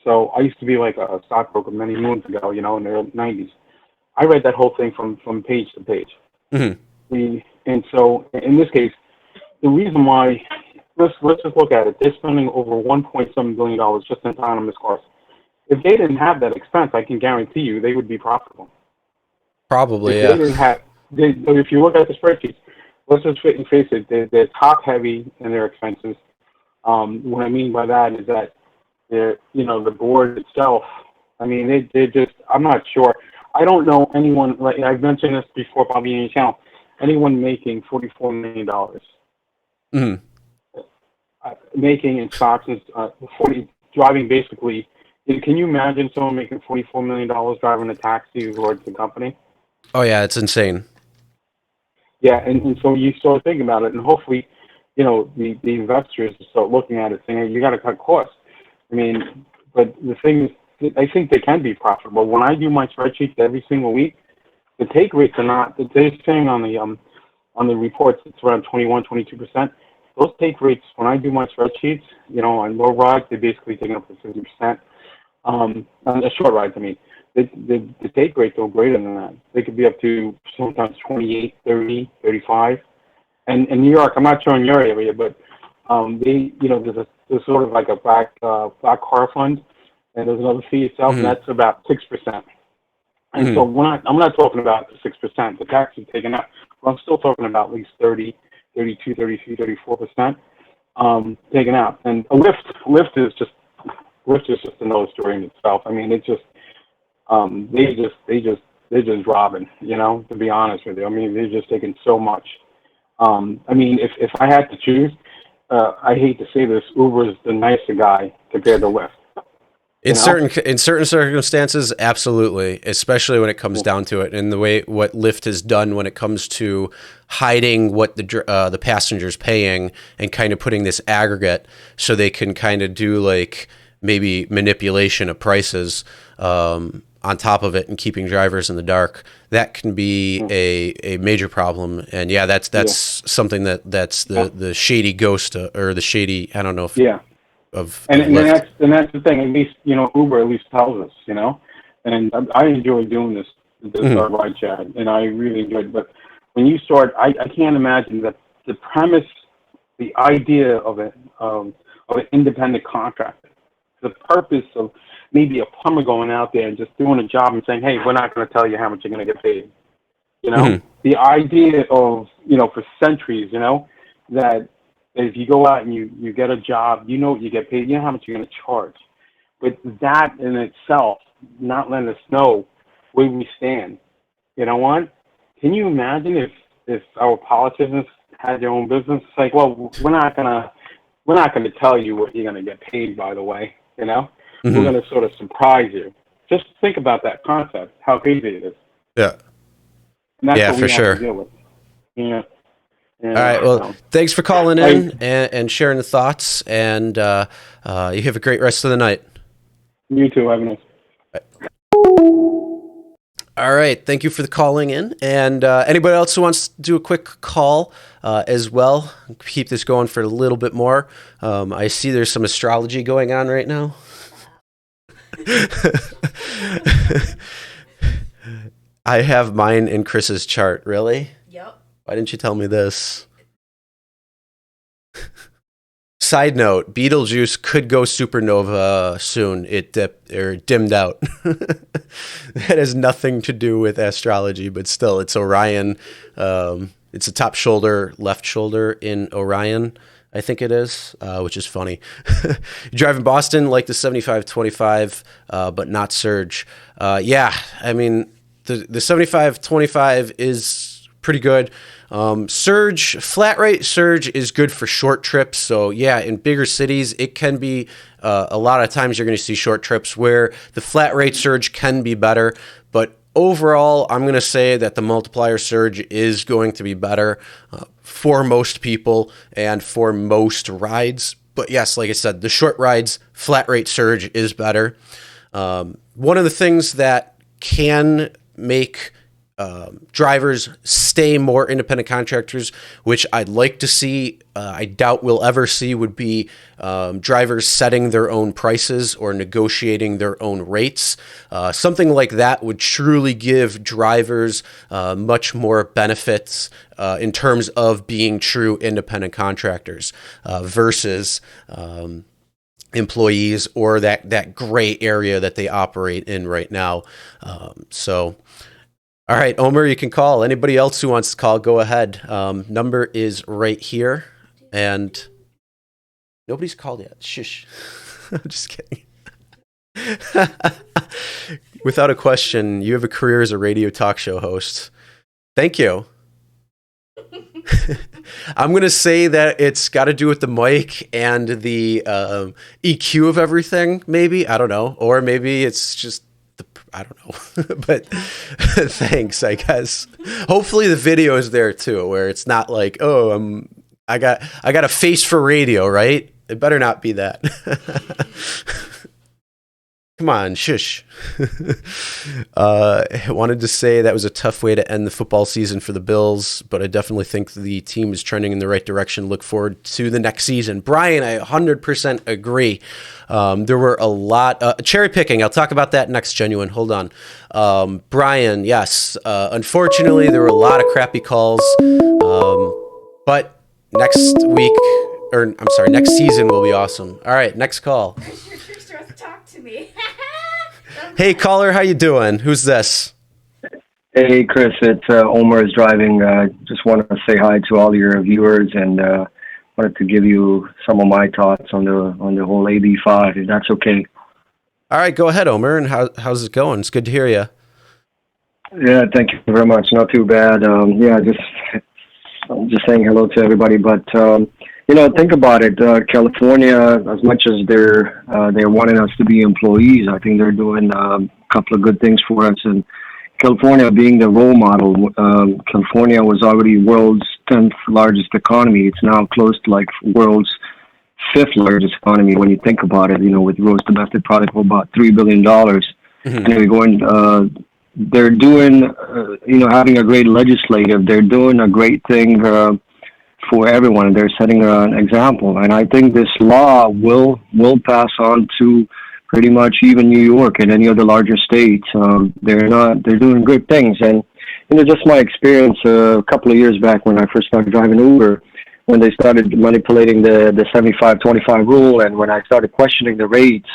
So I used to be like a stockbroker many moons ago, in the early 90s. I read that whole thing from page to page. Mm-hmm. And so in this case, the reason why, let's just look at it. They're spending over $1.7 billion just in autonomous cars. If they didn't have that expense, I can guarantee you they would be profitable. Probably, if they didn't have, if you look at the spreadsheets, let's just face it, they're top heavy in their expenses. What I mean by that is that the board itself, they're just, I'm not sure. I don't know anyone, like I've mentioned this before probably in your channel, anyone making $44 million. Mm-hmm. Making in stocks is driving basically. Can you imagine someone making $44 million driving a taxi towards the company? Oh yeah, it's insane. Yeah, and so you start thinking about it, and hopefully, the investors start looking at it saying, hey, you got to cut costs. But the thing is, I think they can be profitable. When I do my spreadsheets every single week, the take rates are not, they're saying on the reports, it's around 21, 22%. Those take rates, when I do my spreadsheets, on low rides, they're basically taking up to 50%. On the short rides, the take rates are greater than that. They could be up to sometimes 28, 30, 35. And in New York, I'm not sure in your area, but there's sort of like a black car fund, and there's another fee itself, and that's about 6%. And so I'm not talking about the 6%, the tax is taken out, but I'm still talking about at least 30, 32, 33, 34% taken out. And Lyft is just another story in itself. It's just they're just robbing, to be honest with you. They're just taking so much. If I had to choose, I hate to say this, Uber is the nicer guy compared to Lyft. In certain circumstances, absolutely, especially when it comes down to it, and the way what Lyft has done when it comes to hiding what the passenger's paying and kind of putting this aggregate so they can kind of do like maybe manipulation of prices on top of it and keeping drivers in the dark. That can be a major problem. And yeah, that's something that's the shady ghost or the shady, I don't know if and that's the thing. At least Uber at least tells us, and I enjoy doing this ride chat, and I really enjoy it. But when you start, I can't imagine that the premise the idea of an independent contractor. The purpose of maybe a plumber going out there and just doing a job and saying, hey, we're not going to tell you how much you're going to get paid. You know, Mm-hmm. the idea of, for centuries, that if you go out and you get a job, you know what you get paid, you know how much you're going to charge. But that in itself, not letting us know where we stand. You know what? Can you imagine if our politicians had their own business? It's like, well, we're not gonna tell you what you're gonna get paid. By the way, Mm-hmm. we're gonna sort of surprise you. Just think about that concept, how crazy it is. Yeah. And that's Yeah, what for we have sure. to deal with. Yeah. All right. Well, thanks for calling in and sharing the thoughts. And you have a great rest of the night. You too. Have a nice. All right. Thank you for the calling in. And anybody else who wants to do a quick call as well, keep this going for a little bit more. I see there's some astrology going on right now. I have mine in Chris's chart. Really? Yep. Why didn't you tell me this? Side note, Betelgeuse could go supernova soon. It dimmed out. That has nothing to do with astrology, but still, it's Orion. It's a top shoulder, left shoulder in Orion, I think it is, which is funny. You drive in Boston, like the 75-25, but not surge. Yeah, I mean, the 75-25 is pretty good. Surge, flat rate surge is good for short trips. So yeah, in bigger cities, it can be, a lot of times you're going to see short trips where the flat rate surge can be better. But overall, I'm going to say that the multiplier surge is going to be better for most people and for most rides. But yes, like I said, the short rides, flat rate surge is better. One of the things that can make drivers stay more independent contractors, which I'd like to see, I doubt we'll ever see, would be drivers setting their own prices or negotiating their own rates. Something like that would truly give drivers much more benefits in terms of being true independent contractors versus employees or that gray area that they operate in right now. All right, Omer, you can call. Anybody else who wants to call, go ahead. Number is right here. And nobody's called yet. Shush. I'm just kidding. Without a question, you have a career as a radio talk show host. Thank you. I'm going to say that it's got to do with the mic and the EQ of everything, maybe. I don't know. Or maybe it's just I don't know, but thanks, I guess. Hopefully the video is there too, where it's not like, oh, I got a face for radio, right? It better not be that. Come on, shush. I wanted to say that was a tough way to end the football season for the Bills, but I definitely think the team is trending in the right direction. Look forward to the next season. Brian, I 100% agree. There were a lot cherry picking. I'll talk about that next, Genuine. Hold on. Brian, yes. Unfortunately, there were a lot of crappy calls. But next season will be awesome. All right, next call. You're supposed to talk to me. Hey, caller, how you doing? Who's this? Hey, Chris, it's Omer Is Driving. Just wanted to say hi to all your viewers and wanted to give you some of my thoughts on the whole AB5, if that's okay. All right, go ahead, Omer. And how's it going? It's good to hear you. Yeah, thank you very much. Not too bad. I'm just saying hello to everybody. But think about it. California, as much as they're wanting us to be employees, I think they're doing a couple of good things for us. And California being the role model, California was already world's 10th largest economy. It's now close to like world's 5th largest economy when you think about it. With gross domestic product of about $3 billion. Mm-hmm. And they're going. They're doing, having a great legislative. They're doing a great thing for everyone. They're setting an example, and I think this law will pass on to pretty much even New York and any of the larger states. They're doing good things, and just my experience a couple of years back when I first started driving Uber, when they started manipulating the 75-25 rule, and when I started questioning the rates.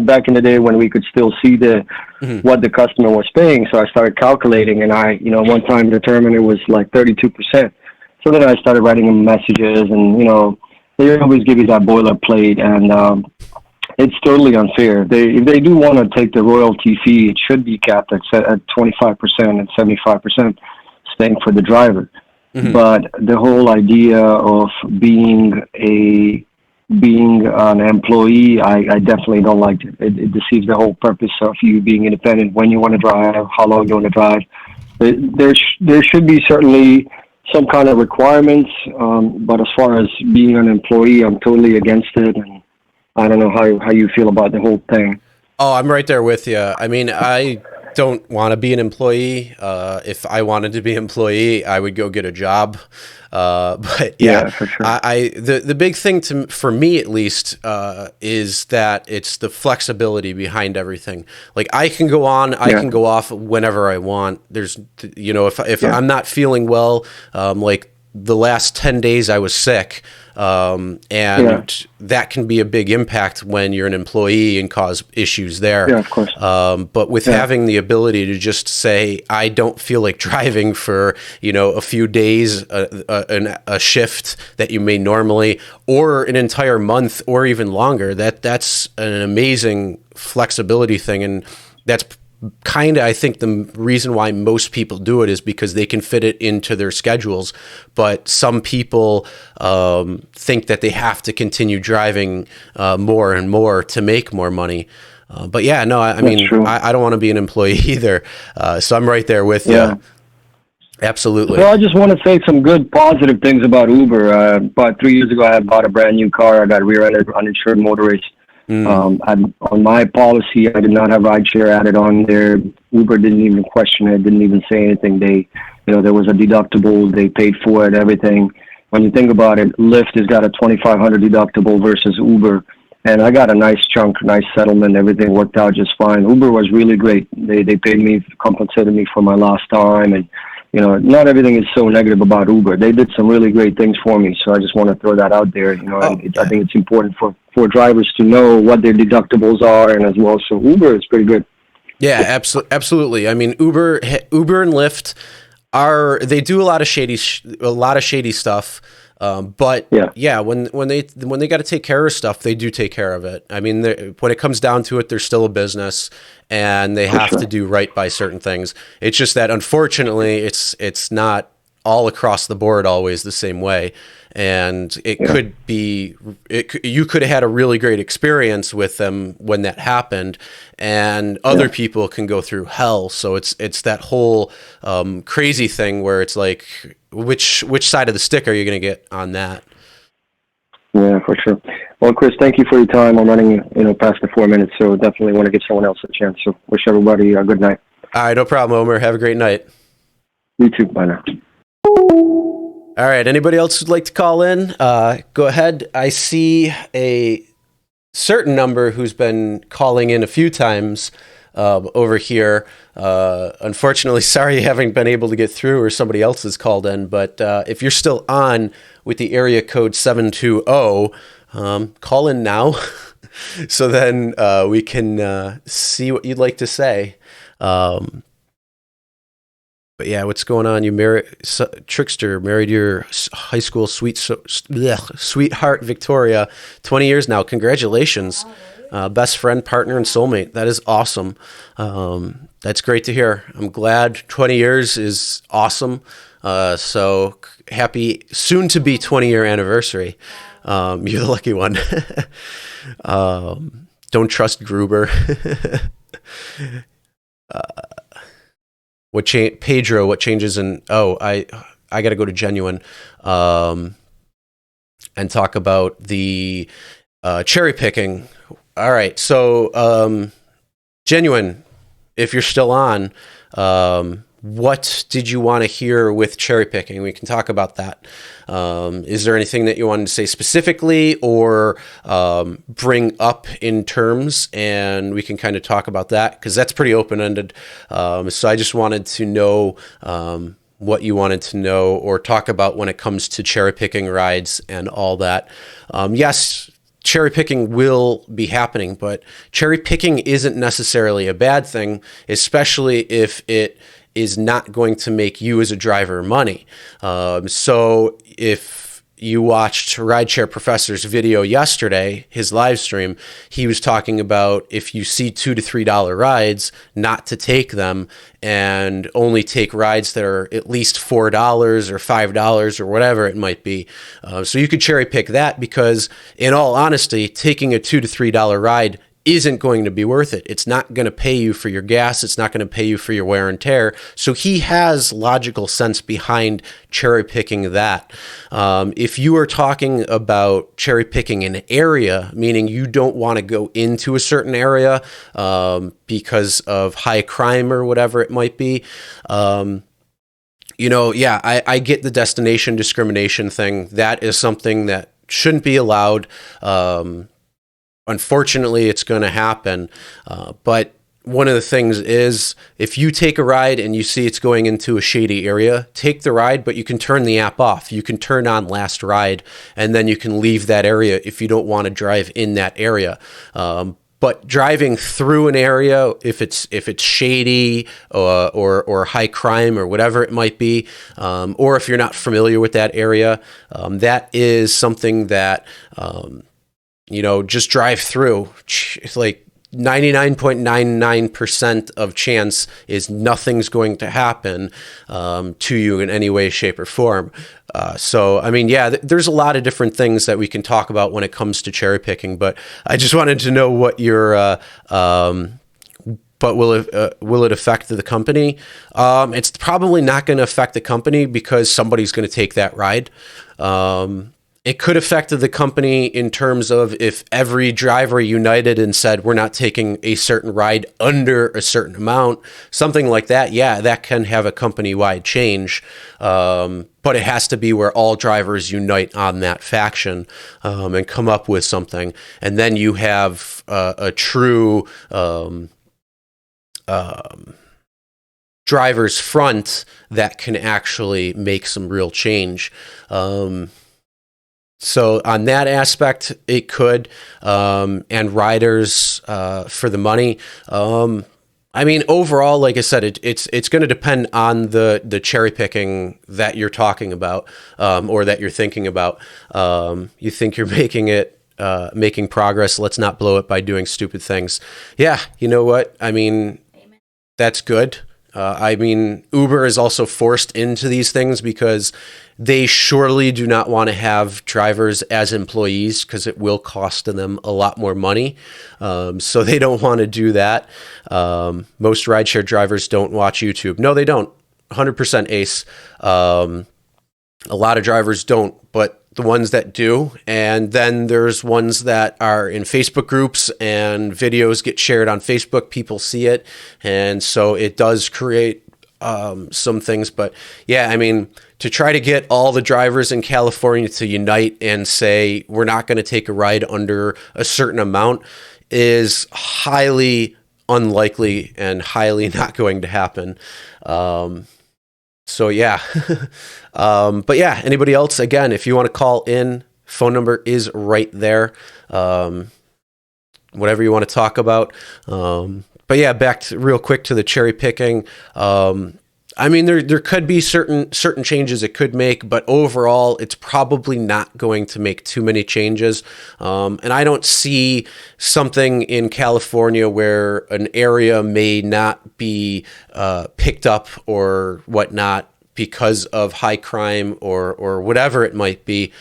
Back in the day when we could still see what the customer was paying, so I started calculating, and I, one time determined it was like 32%. So then I started writing them messages, and they always give you that boilerplate, and it's totally unfair. If they do want to take the royalty fee, it should be capped at 25% and 75% staying for the driver. But the whole idea of being an employee, I definitely don't like it. It deceives the whole purpose of you being independent, when you want to drive, how long you want to drive. There should be certainly some kind of requirements, but as far as being an employee, I'm totally against it, and I don't know how you feel about the whole thing. Oh, I'm right there with you. I mean, I don't want to be an employee. If I wanted to be an employee, I would go get a job. But yeah, for sure. The big thing for me at least is that it's the flexibility behind everything. Like I can go on, I can go off whenever I want. There's, if I'm not feeling well, like the last 10 days I was sick. That can be a big impact when you're an employee and cause issues there. Yeah, of course. But with having the ability to just say, I don't feel like driving for, a few days, a shift that you may normally, or an entire month or even longer, that's an amazing flexibility thing. And that's kind of, I think, the reason why most people do it is because they can fit it into their schedules. But some people think that they have to continue driving more and more to make more money. But yeah, no, I mean, I don't want to be an employee either. So I'm right there with you. Absolutely. Well, I just want to say some good positive things about Uber. About 3 years ago, I had bought a brand new car. I got rear-ended uninsured motorist. On my policy, I did not have rideshare added on there. Uber didn't even question it, didn't even say anything. There was a deductible. They paid for it, everything. When you think about it, Lyft has got a $2,500 deductible versus Uber. And I got a nice chunk, nice settlement. Everything worked out just fine. Uber was really great. They paid me, compensated me for my lost time. And, not everything is so negative about Uber. They did some really great things for me. So I just want to throw that out there. I think it's important for drivers to know what their deductibles are, and as well. So Uber is pretty good. Yeah, absolutely. I mean, Uber and Lyft they do a lot of shady stuff. But when they got to take care of stuff, they do take care of it. I mean, when it comes down to it, they're still a business, and they have to do right by certain things. It's just that unfortunately, it's not all across the board always the same way. And you could have had a really great experience with them when that happened, and other people can go through hell. So it's that whole crazy thing where it's like, which side of the stick are you going to get on that? Yeah, for sure. Well, Chris, thank you for your time. I'm running, past the 4 minutes, so definitely want to give someone else a chance. So wish everybody a good night. All right, no problem, Omer. Have a great night. You too. Bye now. All right. Anybody else who'd like to call in? Go ahead. I see a certain number who's been calling in a few times over here. Unfortunately, sorry you haven't been able to get through, or somebody else has called in. But if you're still on with the area code 720, call in now. So then we can see what you'd like to say. But yeah, what's going on? You Trickster married your high school sweetheart Victoria, 20 years now. Congratulations. Best friend, partner, and soulmate. That is awesome. That's great to hear. I'm glad 20 years is awesome. So happy soon to be 20-year anniversary. You're the lucky one. Don't trust Gruber. Pedro, what changes in, I got to go to Genuine and talk about the cherry picking. All right. So Genuine, if you're still on, what did you want to hear with cherry picking? We can talk about that. Is there anything that you wanted to say specifically or bring up in terms, and we can kind of talk about that, because that's pretty open-ended. So I just wanted to know what you wanted to know or talk about when it comes to cherry picking rides and all that. Yes, cherry picking will be happening, but cherry picking isn't necessarily a bad thing, especially if it is not going to make you as a driver money. So if you watched Rideshare Professor's video yesterday, his live stream, he was talking about if you see $2 to $3 rides, not to take them and only take rides that are at least $4 or $5 or whatever it might be. So you could cherry pick that because, in all honesty, taking a $2 to $3 ride isn't going to be worth it. It's not going to pay you for your gas. It's not going to pay you for your wear and tear. So he has logical sense behind cherry picking that. If you are talking about cherry picking an area, meaning you don't want to go into a certain area because of high crime or whatever it might be, I get the destination discrimination thing. That is something that shouldn't be allowed. Unfortunately, it's going to happen. But one of the things is if you take a ride and you see it's going into a shady area, take the ride, but you can turn the app off. You can turn on last ride, and then you can leave that area if you don't want to drive in that area. But driving through an area, if it's shady or high crime or whatever it might be, or if you're not familiar with that area, that is something that just drive through. It's like 99.99% of chance is nothing's going to happen to you in any way, shape, or form. There's a lot of different things that we can talk about when it comes to cherry picking, but I just wanted to know what your but will it affect the company? It's probably not going to affect the company because somebody's going to take that ride. It could affect the company in terms of if every driver united and said, we're not taking a certain ride under a certain amount, something like that. Yeah, that can have a company-wide change. But it has to be where all drivers unite on that faction and come up with something. And then you have a true driver's front that can actually make some real change. So on that aspect, it could, and riders for the money. Overall, like I said, it's going to depend on the cherry picking that you're talking about or that you're thinking about. You think you're making progress. Let's not blow it by doing stupid things. Yeah, you know what? That's good. Uber is also forced into these things because they surely do not want to have drivers as employees because it will cost them a lot more money. So they don't want to do that. Most rideshare drivers don't watch YouTube. No, they don't. 100% ace. A lot of drivers don't, but the ones that do, and then there's ones that are in Facebook groups and videos get shared on Facebook, people see it, and so it does create some things. But yeah, to try to get all the drivers in California to unite and say we're not going to take a ride under a certain amount is highly unlikely and highly not going to happen. So yeah, but yeah, anybody else, again, if you want to call in, phone number is right there. Whatever you want to talk about. But yeah, real quick to the cherry picking. There could be certain changes it could make, but overall, it's probably not going to make too many changes. And I don't see something in California where an area may not be picked up or whatnot because of high crime or whatever it might be.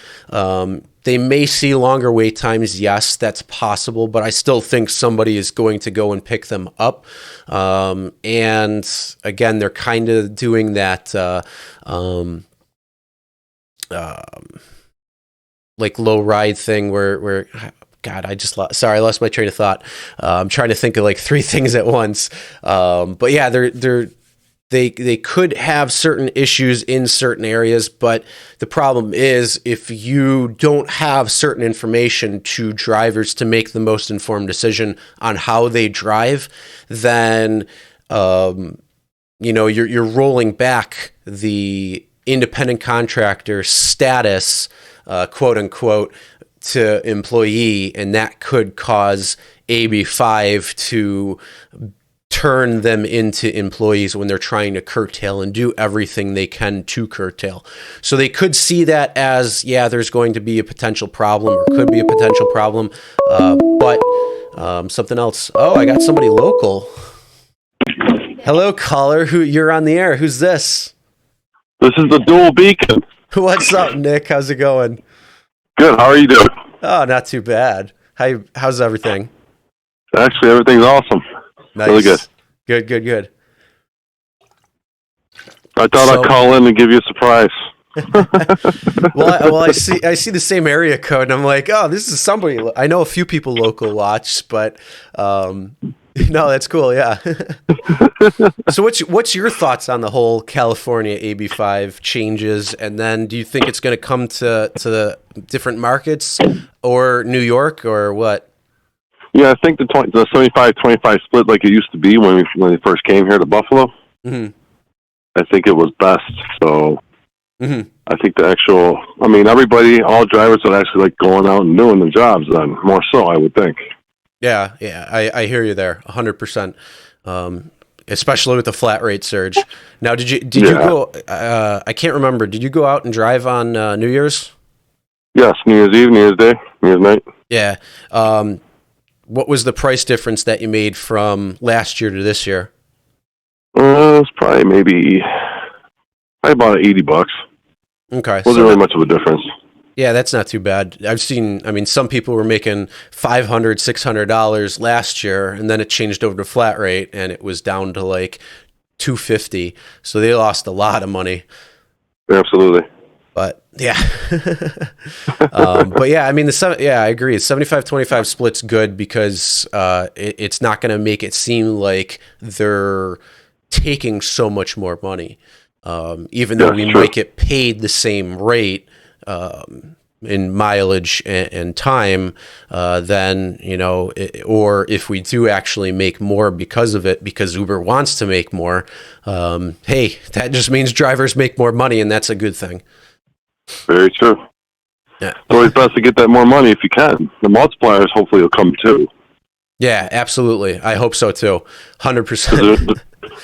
They may see longer wait times. Yes, that's possible, but I still think somebody is going to go and pick them up. And again, they're kind of doing that like low ride thing where God, I lost my train of thought. I'm trying to think of like three things at once. But yeah, they could have certain issues in certain areas, but the problem is if you don't have certain information to drivers to make the most informed decision on how they drive, then you're rolling back the independent contractor status, quote unquote, to employee, and that could cause AB5 to turn them into employees when they're trying to curtail and do everything they can to curtail. So they could see that as, there's going to be a potential problem, or could be a potential problem, but something else. Oh, I got somebody local. Hello, caller. You're on the air. Who's this? This is the dual beacon. What's up, Nick? How's it going? Good. How are you doing? Oh, not too bad. How's everything? Actually, everything's awesome. Nice. Really good. Good. I thought I'd call in and give you a surprise. well, I see the same area code, and I'm like, oh, this is somebody. I know a few people local watch, but no, that's cool. Yeah. So what's your thoughts on the whole California AB5 changes? And then do you think it's going to come to the different markets or New York or what? Yeah, I think the 75-25 split like it used to be when they first came here to Buffalo. Mm-hmm. I think it was best. So mm-hmm. I think all drivers would actually like going out and doing the jobs then, more so, I would think. Yeah, I hear you there, 100%. Especially with the flat rate surge. Now, did you go? I can't remember. Did you go out and drive on New Year's? Yes, New Year's Eve, New Year's Day, New Year's night. Yeah. What was the price difference that you made from last year to this year? It's probably about $80. Okay, Wasn't really much of a difference. Yeah, that's not too bad. I've seen, some people were making $500, $600 last year, and then it changed over to flat rate, and it was down to like $250. So they lost a lot of money. Absolutely. But yeah, but yeah, I agree. 75-25 split's good because it's not going to make it seem like they're taking so much more money, even though we might get paid the same rate in mileage and time. Then or if we do actually make more because of it, because Uber wants to make more, hey, that just means drivers make more money, and that's a good thing. Very true. Yeah. It's always best to get that more money if you can. The multipliers hopefully will come too. Yeah, absolutely. I hope so too. 100%.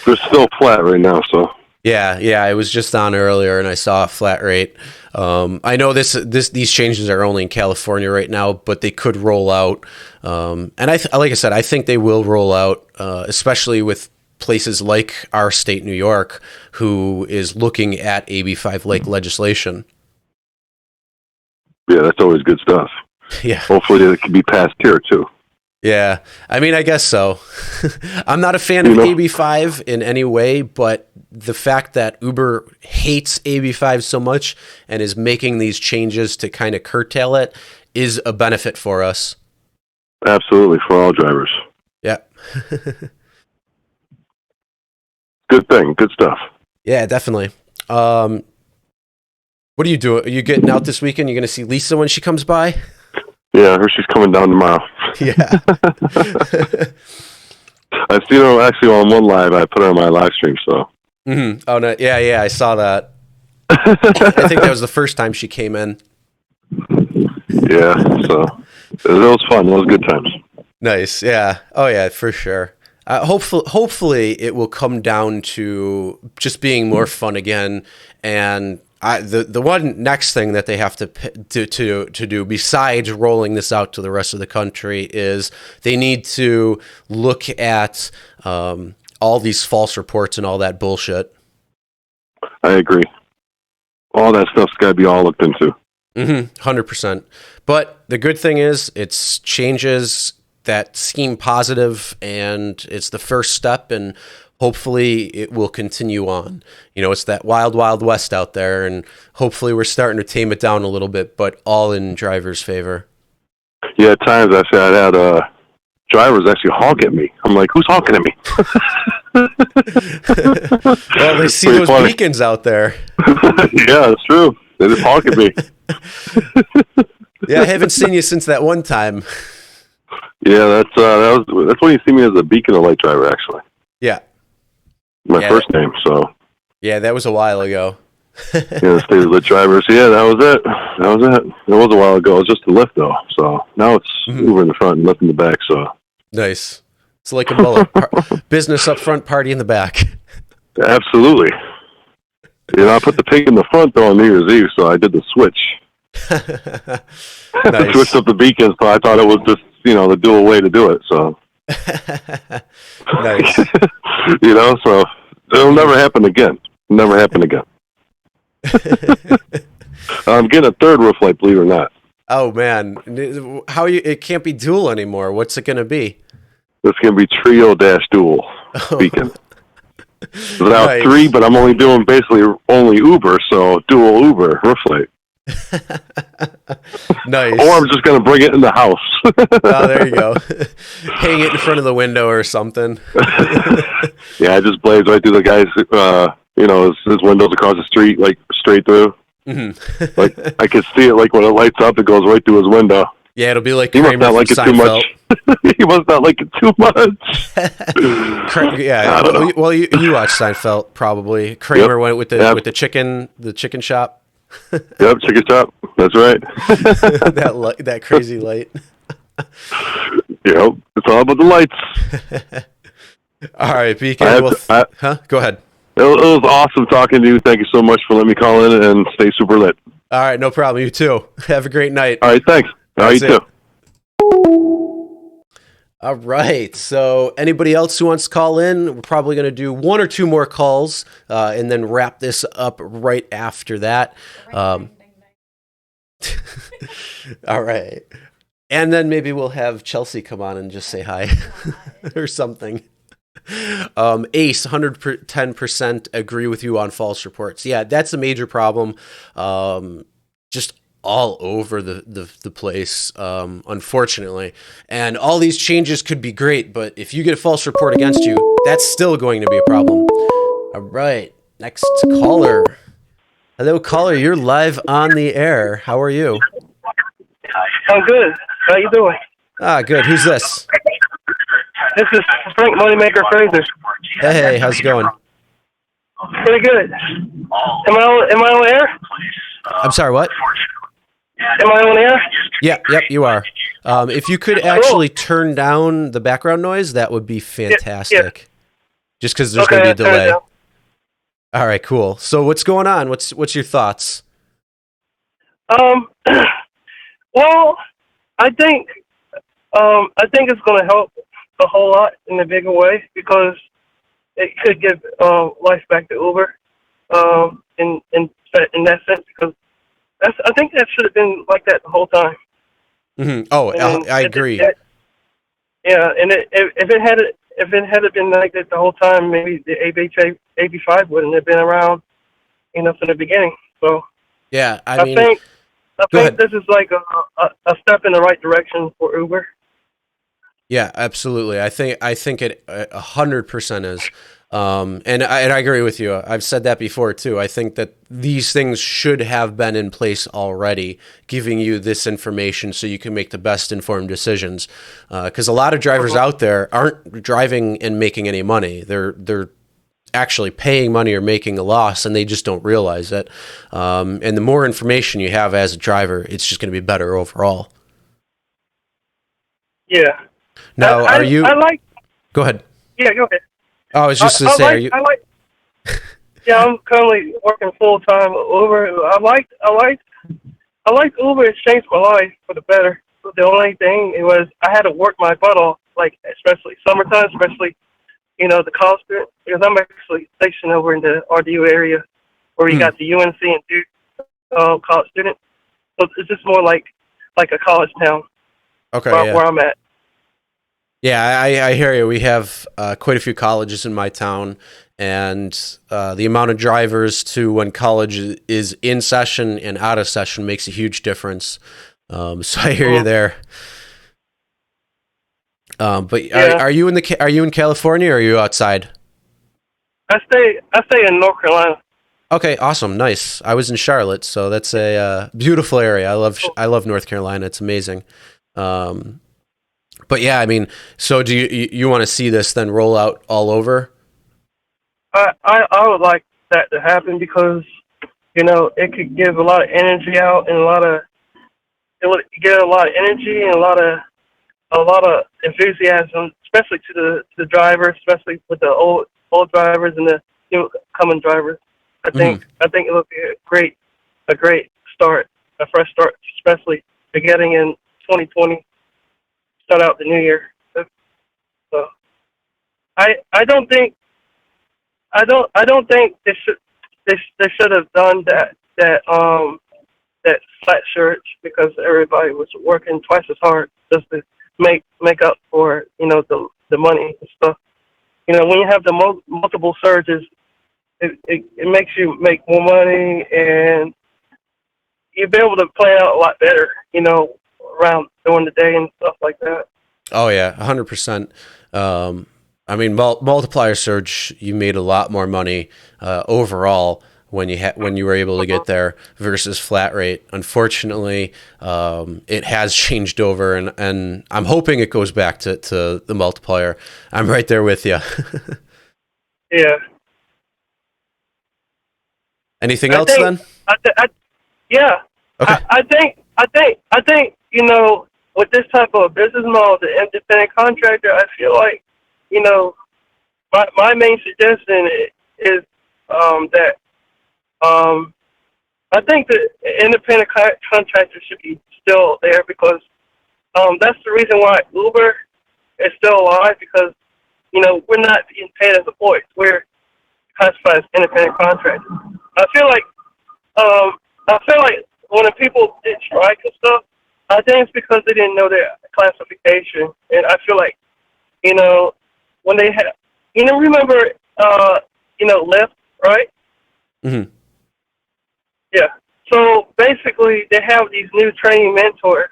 They're still flat right now, so. Yeah. I was just on earlier and I saw a flat rate. I know these changes are only in California right now, but they could roll out. And like I said, I think they will roll out, especially with places like our state, New York, who is looking at AB5 like legislation. Yeah, that's always good stuff. Yeah. Hopefully it can be passed here too. Yeah. I guess so. I'm not a fan of AB5 in any way, but the fact that Uber hates AB5 so much and is making these changes to kind of curtail it is a benefit for us. Absolutely, for all drivers. Yeah. Good thing. Good stuff. Yeah, definitely. What are you doing? Are you getting out this weekend? You're going to see Lisa when she comes by? Yeah, I heard she's coming down tomorrow. Yeah. I've seen her actually on one live. I put her on my live stream, so. Mm-hmm. Oh, no. Yeah, I saw that. I think that was the first time she came in. Yeah, so it was fun. It was good times. Nice. Yeah. Oh, yeah, for sure. Hopefully it will come down to just being more fun again. And the one next thing that they have to do besides rolling this out to the rest of the country is they need to look at all these false reports and all that bullshit. I agree. All that stuff's got to be all looked into. 100%. But the good thing is it's changes that seem positive, and it's the first step, and hopefully it will continue on. It's that wild, wild west out there, and hopefully we're starting to tame it down a little bit, but all in drivers' favor. Yeah, at times I had drivers actually honk at me. I'm like, who's honking at me? Well, they see those beacons out there. Yeah, that's true. They just honk at me. Yeah, I haven't seen you since that one time. Yeah, that's when you see me as a beacon of light driver, actually. Yeah. my first name. So yeah, that was a while ago. yeah, state of Lyft drivers. Yeah, that was it. It was a while ago. It was just a Lyft though. So now it's Uber in the front and Lyft in the back. So nice. It's like a bullet. Business up front, party in the back. Absolutely. I put the pig in the front though on New Year's Eve, so I did the switch. I switched up the beacons, so I thought it was just the dual way to do it. So nice. So it'll never happen again. Never happen again. I'm getting a third roof light, believe it or not. Oh man, it can't be dual anymore. What's it going to be? It's going to be trio-dual beacon. So now Nice. 3, but I'm only doing basically only Uber, so dual Uber roof light. Nice. Or I'm just going to bring it in the house. Oh, there you go. Hang it in front of the window or something. Yeah, it just blades right through the guy's, his windows across the street, like straight through. Mm-hmm. Like I can see it, like when it lights up, it goes right through his window. Yeah, it'll be like He must Kramer not like it from too Seinfeld. much. He must not like it too much. Yeah. Well, you watch Seinfeld probably. Kramer went with the chicken shop. Yep, chicken shop. That's right. that crazy light. Yep, it's all about the lights. All right, Beacon. Go ahead. It was awesome talking to you. Thank you so much for letting me call in and stay super lit. All right, no problem. You too. Have a great night. All right, thanks. All right, you too. All right. So anybody else who wants to call in, we're probably going to do 1 or 2 more calls and then wrap this up right after that. All right. And then maybe we'll have Chelsea come on and just say hi or something. Ace, 110% agree with you on false reports. Yeah, that's a major problem. Just all over the place, unfortunately. And all these changes could be great, but if you get a false report against you, that's still going to be a problem. All right, next caller. Hello, caller. You're live on the air. How are you? I'm good. How you doing? Good. Who's this? This is Frank Moneymaker Fraser. Hey, how's it going? Pretty good. Am I on air? I'm sorry, what? Am I on air? Yeah, yep, you are. If you could actually turn down the background noise, that would be fantastic. Yeah. Just because there's going to be a delay. All right, cool. So what's going on? What's your thoughts? Well, I think it's going to help a whole lot in a bigger way because it could give life back to Uber in that sense because I think that should have been like that the whole time. Mm-hmm. Oh, I agree. And if it had been like that the whole time, maybe the AB5 wouldn't have been around, from the beginning. So yeah, I think this is like a step in the right direction for Uber. Yeah, absolutely. I think it 100% is. And I agree with you. I've said that before too. I think that these things should have been in place already, giving you this information so you can make the best informed decisions. Because a lot of drivers out there aren't driving and making any money. They're actually paying money or making a loss, and they just don't realize it. And the more information you have as a driver, it's just going to be better overall. Yeah. Now, Go ahead. Yeah, go ahead. Oh, I was just to say, yeah, I'm currently working full time Uber. I like Uber. It changed my life for the better. But the only thing was I had to work my butt off, like especially summertime, the college student, because I'm actually stationed over in the RDU area where we got the UNC and Duke college student. So it's just more like a college town. Okay, where I'm at. Yeah, I hear you. We have quite a few colleges in my town, and the amount of drivers to when college is in session and out of session makes a huge difference. So I hear you there. But yeah. Are you in California or are you outside? I stay in North Carolina. Okay, awesome, nice. I was in Charlotte, so that's a beautiful area. I love North Carolina. It's amazing. But yeah, I mean, so do you want to see this then roll out all over? I would like that to happen because it could give a lot of energy out and it would give a lot of energy and a lot of enthusiasm, especially to the drivers, especially with the old drivers and the new coming drivers. I think it would be a great start, a fresh start, especially beginning in 2020. Start out the new year. So I don't think they should have done that flat shirt because everybody was working twice as hard just to make up for the money and stuff. When you have the multiple surges, it makes you make more money and you'll be able to plan out a lot better. Around during the day and stuff like that. Oh yeah, 100%. I mean, multiplier surge, you made a lot more money overall when you were able to get there versus flat rate. Unfortunately, it has changed over, and I'm hoping it goes back to the multiplier. I'm right there with you. Yeah. Anything else then? Yeah. Okay. I think with this type of business model, the independent contractor, I feel like my main suggestion is that I think that independent contractors should be still there because that's the reason why Uber is still alive because we're not being paid as employees. We're classified as independent contractors. I feel like when the people did strike and stuff, I think it's because they didn't know their classification. And I feel like, when they had, remember, Lyft, right? Mm-hmm. Yeah. So basically, they have these new training mentors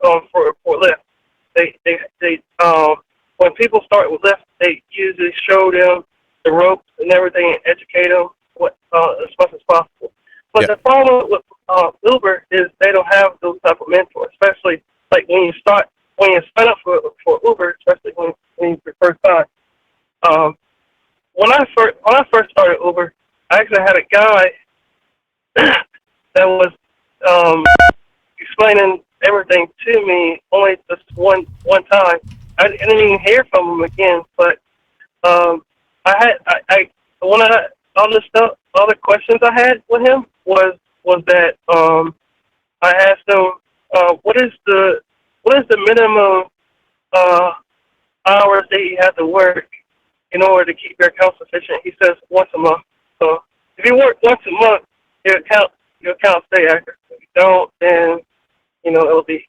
for Lyft. They when people start with Lyft, they usually show them the ropes and everything and educate them as much as possible. But the problem with Uber is they don't have those type of mentors, especially like when you sign up for Uber, especially when you first time. When I first started Uber, I actually had a guy that was explaining everything to me only just one time. I didn't even hear from him again, but all the questions I had with him was that I asked him what is the minimum hours that you have to work in order to keep your account sufficient. He says once a month. So if you work once a month, your account stay active. If you don't, then it'll be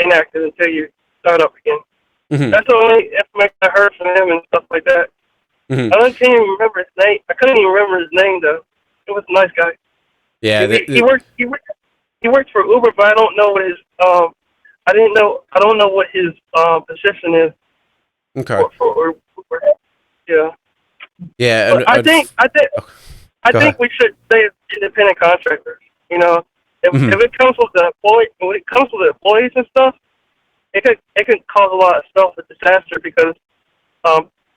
inactive until you start up again. Mm-hmm. That's the only information I heard from him and stuff like that. Mm-hmm. I can't even remember his name. I couldn't even remember his name though. It was a nice guy. Yeah, he worked for Uber, but I don't know what his I don't know what his position is. Okay. For Uber. Yeah. Yeah, I think we should stay as independent contractors. If it comes with the employees and stuff, it could cause a lot of stuff with disaster because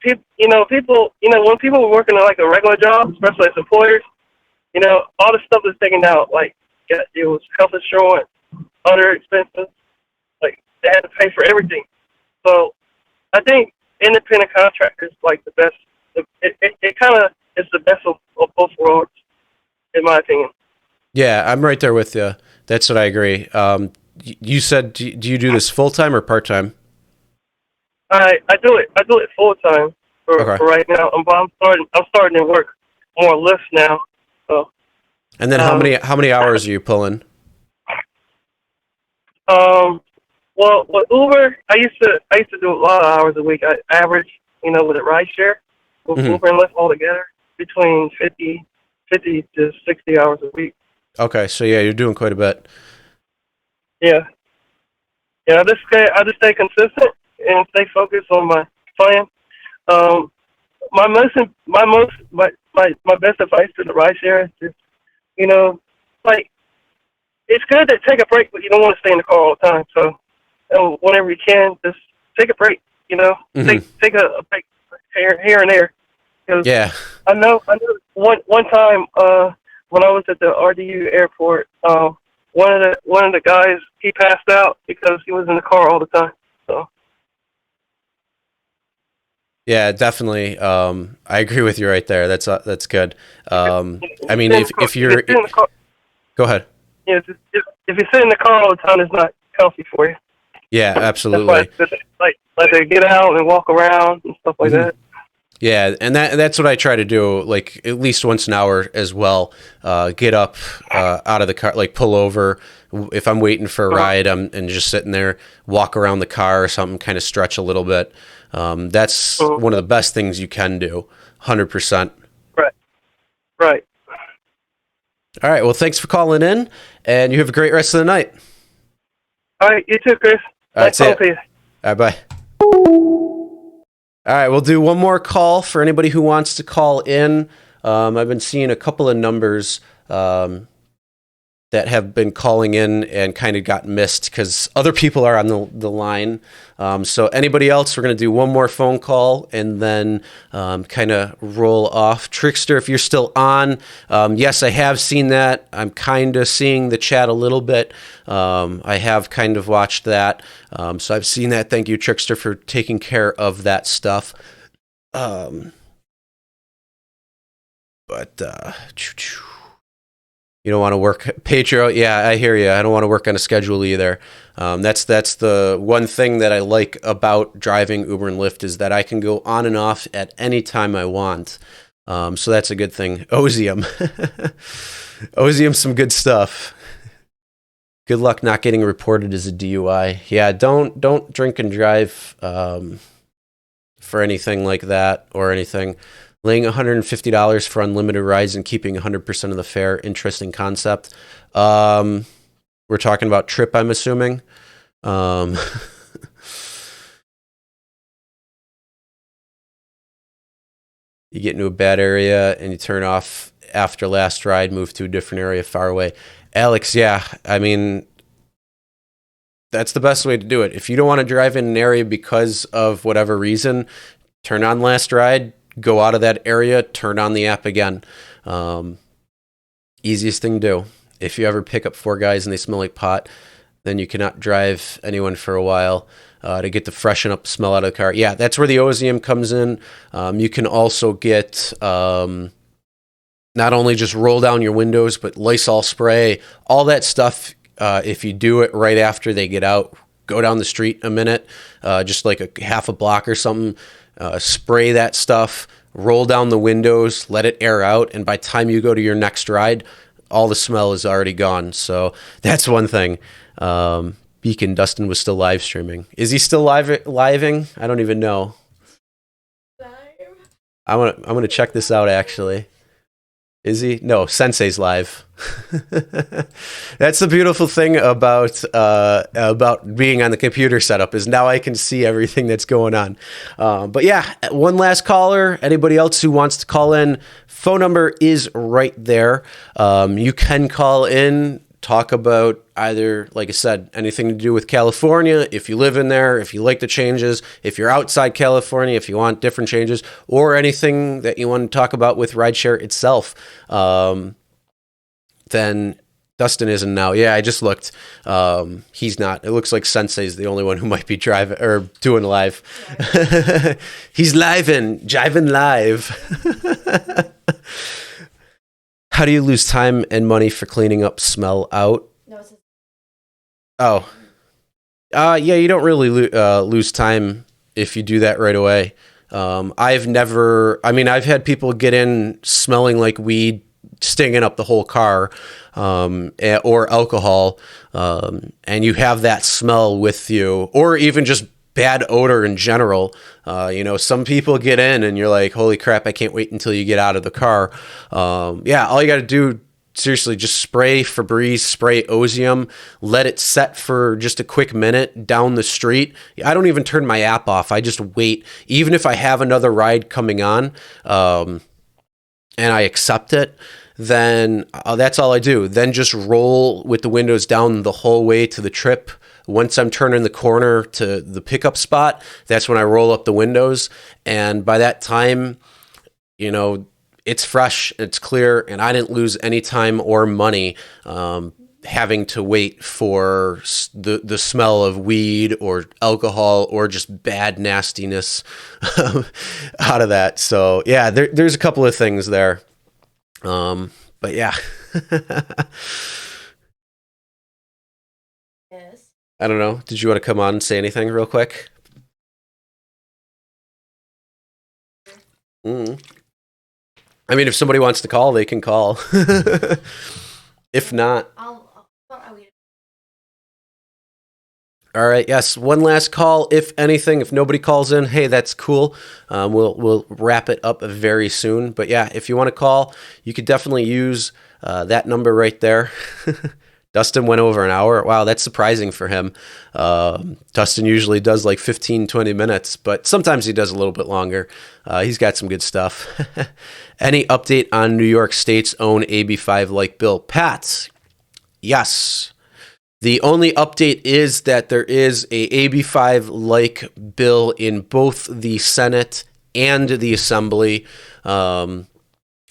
people when people are working like a regular job, especially as employers, all the stuff is taken out, like it was health insurance, other expenses, like they had to pay for everything. So I think independent contractors like the best. It kind of is the best of both worlds, in my opinion. Yeah, I'm right there with you. That's what I agree. You said, do you do this full time or part time? I do it full time for right now. I'm starting to work more Lyft now. So. And then how many hours are you pulling? Well, with Uber, I used to do a lot of hours a week. I average, with a rideshare, with Uber and Lyft all together, between 50 to 60 hours a week. Okay, so yeah, you're doing quite a bit. Yeah. I just stay consistent and stay focused on my plan. My best advice to the rideshare is, it's good to take a break, but you don't want to stay in the car all the time. So whenever you can, just take a break. Take a break here and there. Because Yeah. I know one time when I was at the RDU airport, one of the guys, he passed out because he was in the car all the time. So Yeah, definitely. I agree with you right there. That's good. I mean, if you're go ahead. Yeah, if you sit in the car all the time, it's not healthy for you. Yeah, That's absolutely. why it's good, like they get out and walk around and stuff like that. Yeah, and that's what I try to do, like at least once an hour as well. Get up out of the car, like pull over. If I'm waiting for a ride, and just sitting there, walk around the car or something, kind of stretch a little bit. That's one of the best things you can do, 100%. Right. All right, well, thanks for calling in, and you have a great rest of the night. All right, you too, Chris. All right, Nice talking to you. All right, bye. All right, we'll do one more call for anybody who wants to call in. I've been seeing a couple of numbers that have been calling in and kind of got missed because other people are on the line. So anybody else, we're going to do one more phone call and then kind of roll off. Trickster, if you're still on, yes, I have seen that. I'm kind of seeing the chat a little bit. I have kind of watched that. So I've seen that. Thank you, Trickster, for taking care of that stuff. You don't want to work Patreon. Yeah, I hear you. I don't want to work on a schedule either. That's the one thing that I like about driving Uber and Lyft is that I can go on and off at any time I want. So that's a good thing. Ozium. Ozium's some good stuff. Good luck not getting reported as a DUI. Yeah, don't drink and drive for anything like that or anything. Laying $150 for unlimited rides and keeping 100% of the fare. Interesting concept. We're talking about Trip, I'm assuming. You get into a bad area and you turn off after last ride, move to a different area far away. Alex, yeah, I mean, that's the best way to do it. If you don't want to drive in an area because of whatever reason, turn on last ride, go out of that area, turn on the app again. Easiest thing to do. If you ever pick up four guys and they smell like pot, then you cannot drive anyone for a while to get the freshen up smell out of the car. Yeah, that's where the Ozium comes in. You can also get not only just roll down your windows, but Lysol spray, all that stuff. If you do it right after they get out, go down the street a minute, just like a half a block or something, spray that stuff, roll down the windows, let it air out, and by the time you go to your next ride, all the smell is already gone. So that's one thing. Beacon, Dustin was still live streaming. Is he still living? I don't even know. I'm gonna check this out actually. Is he? No, Sensei's live. That's the beautiful thing about being on the computer setup is now I can see everything that's going on. But yeah, one last caller. Anybody else who wants to call in, phone number is right there. You can call in, talk about either, like I said, anything to do with California, if you live in there, if you like the changes, if you're outside California, if you want different changes, or anything that you want to talk about with rideshare itself. Then Dustin isn't now. Yeah, I just looked. He's not. It looks like Sensei's the only one who might be driving or doing live. He's jiving live. How do you lose time and money for cleaning up smell out? No, it's yeah, you don't really lose time if you do that right away. I've had people get in smelling like weed, stinging up the whole car, or alcohol, and you have that smell with you, or even just bad odor in general. Some people get in and you're like, holy crap, I can't wait until you get out of the car. Yeah, all you got to do, seriously, just spray Febreze, spray Ozium, let it set for just a quick minute down the street. I don't even turn my app off. I just wait. Even if I have another ride coming on, and I accept it, then that's all I do. Then just roll with the windows down the whole way to the trip. Once I'm turning the corner to the pickup spot, that's when I roll up the windows. And by that time, it's fresh, it's clear, and I didn't lose any time or money having to wait for the smell of weed or alcohol or just bad nastiness out of that. So yeah, there's a couple of things there. But yeah. Yes. I don't know. Did you want to come on and say anything real quick? I mean, if somebody wants to call, they can call. If not, all right. Yes, one last call. If anything, if nobody calls in, hey, that's cool. We'll wrap it up very soon. But yeah, if you want to call, you could definitely use that number right there. Dustin went over an hour. Wow, that's surprising for him. Dustin usually does like 15, 20 minutes, but sometimes he does a little bit longer. He's got some good stuff. Any update on New York State's own AB5 like bill? Pat, yes. The only update is that there is a AB5 like bill in both the Senate and the Assembly.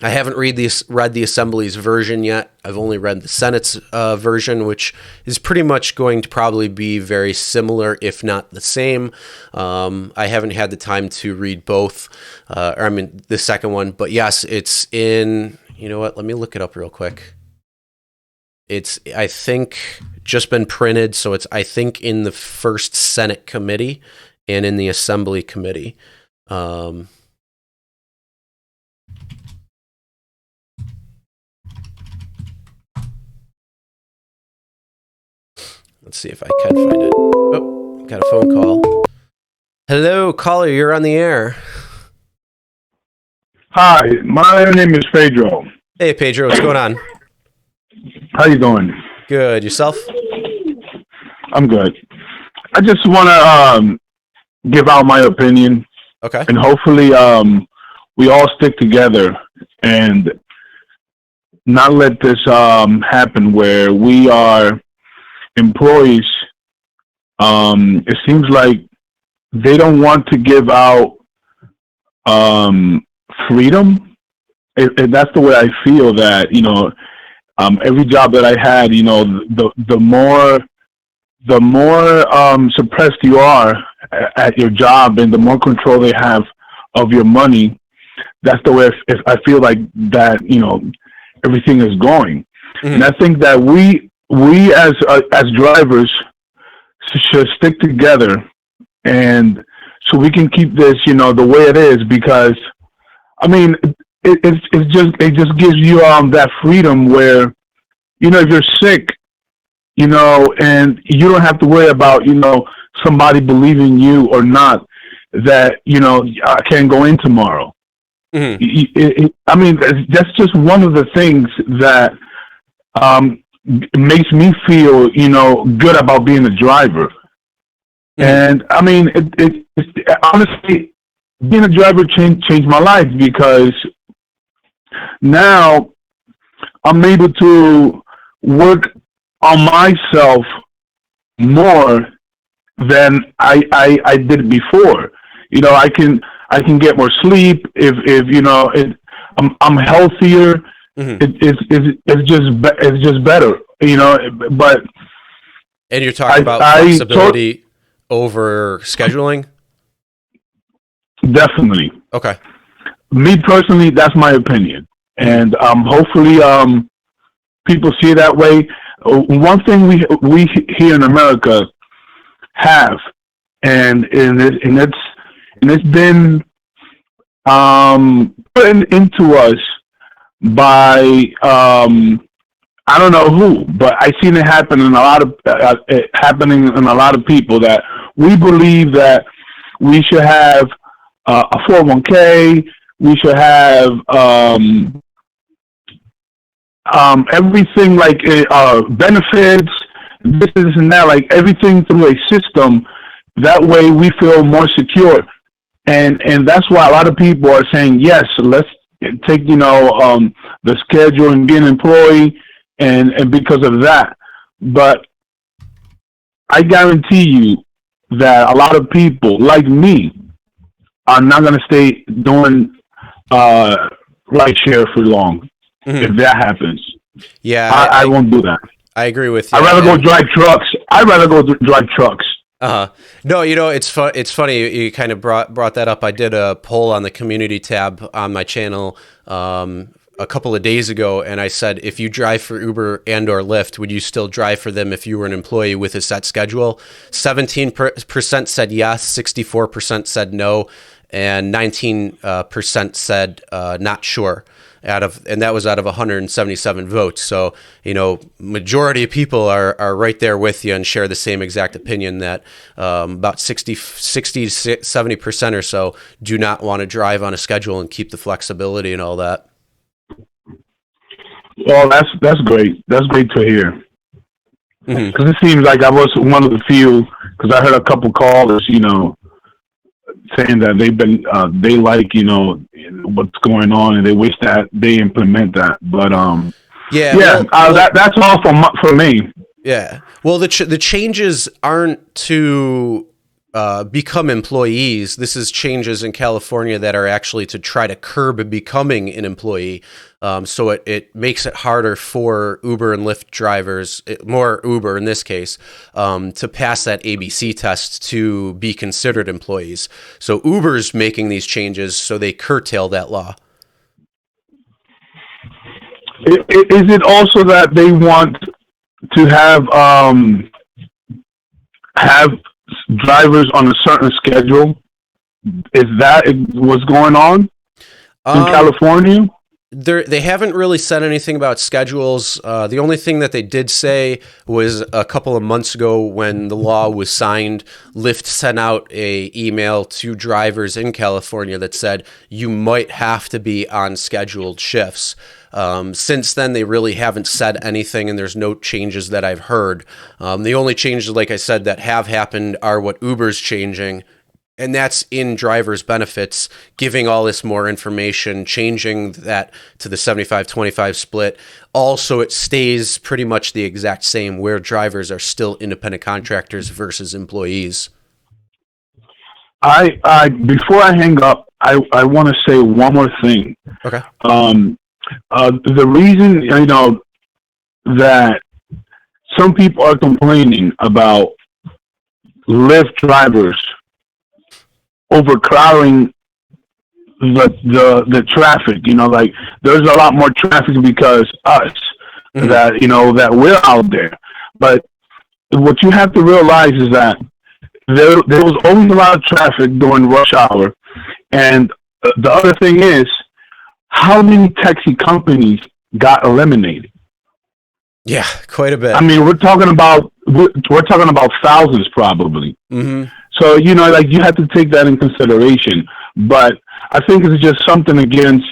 I haven't read the Assembly's version yet. I've only read the Senate's version, which is pretty much going to probably be very similar, if not the same. I haven't had the time to read both, the second one. But yes, it's in, you know what, let me look it up real quick. It's, I think, just been printed, so it's, I think, in the first Senate committee and in the Assembly committee. Let's see if I can find it. Oh, got a phone call. Hello, caller, you're on the air. Hi, my name is Pedro. Hey, Pedro, what's going on? How you doing? Good. Yourself? I'm good. I just want to give out my opinion. Okay. And hopefully we all stick together and not let this happen where we are employees. It seems like they don't want to give out freedom. That's the way I feel that, every job that I had, the more suppressed you are at your job and the more control they have of your money, that's the way if I feel like that, everything is going. Mm-hmm. And I think that we as drivers should stick together, and so we can keep this, the way it is, because I mean, it just gives you that freedom where, if you're sick, and you don't have to worry about, somebody believing you or not, that, I can't go in tomorrow. Mm-hmm. I mean, that's just one of the things that makes me feel, good about being a driver. Mm-hmm. And I mean, it honestly, being a driver changed my life, because now I'm able to work on myself more than I did before. I can get more sleep if I'm healthier. Mm-hmm. It's just better, but. And you're talking about flexibility over scheduling? Definitely. Okay. Me personally, that's my opinion. And hopefully people see it that way. One thing we here in America have, and it's been put into us by I don't know who, but I've seen it happen in happening in a lot of people, that we believe that we should have a 401k, we should have everything like benefits, this and that, like everything through a system. That way we feel more secure, and that's why a lot of people are saying yes. Let's take the schedule and be an employee, and because of that. But I guarantee you that a lot of people like me are not going to stay doing rideshare for long. If that happens, I won't do that. I agree with you. I'd rather go drive trucks. Drive trucks. No, it's funny you kind of brought that up. I did a poll on the community tab on my channel a couple of days ago, and I said, if you drive for Uber and or Lyft, would you still drive for them if you were an employee with a set schedule? 17% said yes, 64% said no, and 19% said not sure. And that was out of 177 votes. So, majority of people are right there with you and share the same exact opinion that about 60 to 70% or so do not want to drive on a schedule and keep the flexibility and all that. Well, that's great. That's great to hear. Because it seems like I was one of the few, because I heard a couple callers, saying that they like, what's going on, and they wish that they implement that. But that's all for me. Yeah. Well, the changes aren't to become employees. This is changes in California that are actually to try to curb becoming an employee. So it makes it harder for Uber and Lyft drivers, more Uber in this case, to pass that ABC test to be considered employees. So Uber's making these changes so they curtail that law. Is it also that they want to have drivers on a certain schedule? Is that what's going on in California? They haven't really said anything about schedules. The only thing that they did say was a couple of months ago when the law was signed, Lyft sent out an email to drivers in California that said you might have to be on scheduled shifts. Since then, they really haven't said anything, and there's no changes that I've heard. The only changes, like I said, that have happened are what Uber's changing, and that's in drivers' benefits, giving all this more information, changing that to the 75-25 split. Also, it stays pretty much the exact same, where drivers are still independent contractors versus employees. Before I hang up, I want to say one more thing. Okay. The reason, that some people are complaining about Lyft drivers overcrowding the traffic, like there's a lot more traffic because that we're out there. But what you have to realize is that there was always a lot of traffic during rush hour. And the other thing is, how many taxi companies got eliminated? Yeah, quite a bit. I mean, we're talking about thousands probably. So, you have to take that in consideration. But I think it's just something against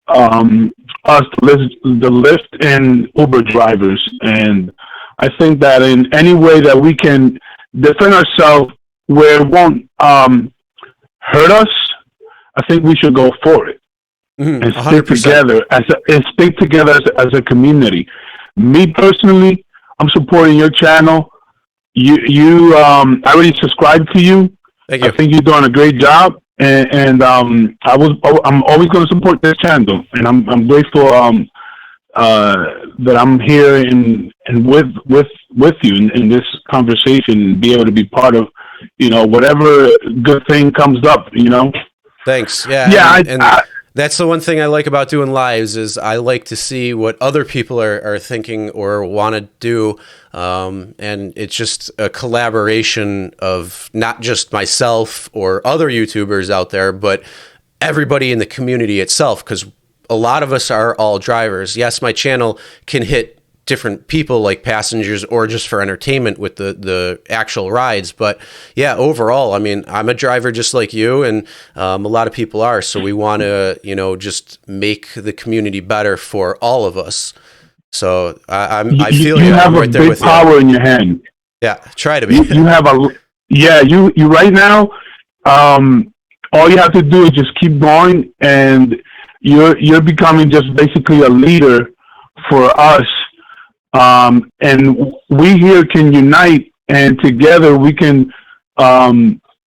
us, the Lyft and Uber drivers. And I think that in any way that we can defend ourselves where it won't hurt us, I think we should go for it. And stick together as a community. Me personally, I'm supporting your channel. I already subscribed to you. Thank you. I think you're doing a great job, and I'm always going to support this channel, and I'm grateful that I'm here and with you in this conversation, and be able to be part of whatever good thing comes up. Thanks. Yeah. Yeah. That's the one thing I like about doing lives is I like to see what other people are thinking or want to do. And it's just a collaboration of not just myself or other YouTubers out there, but everybody in the community itself. Because a lot of us are all drivers. Yes, my channel can hit different people like passengers or just for entertainment with the actual rides. But yeah, overall, I mean, I'm a driver just like you, and a lot of people are. So we want to, just make the community better for all of us. So I feel you have I'm right a there big with power you. in your hand. Yeah, try to be. You have you right now, all you have to do is just keep going, and you're becoming just basically a leader for us. And we here can unite, and together we can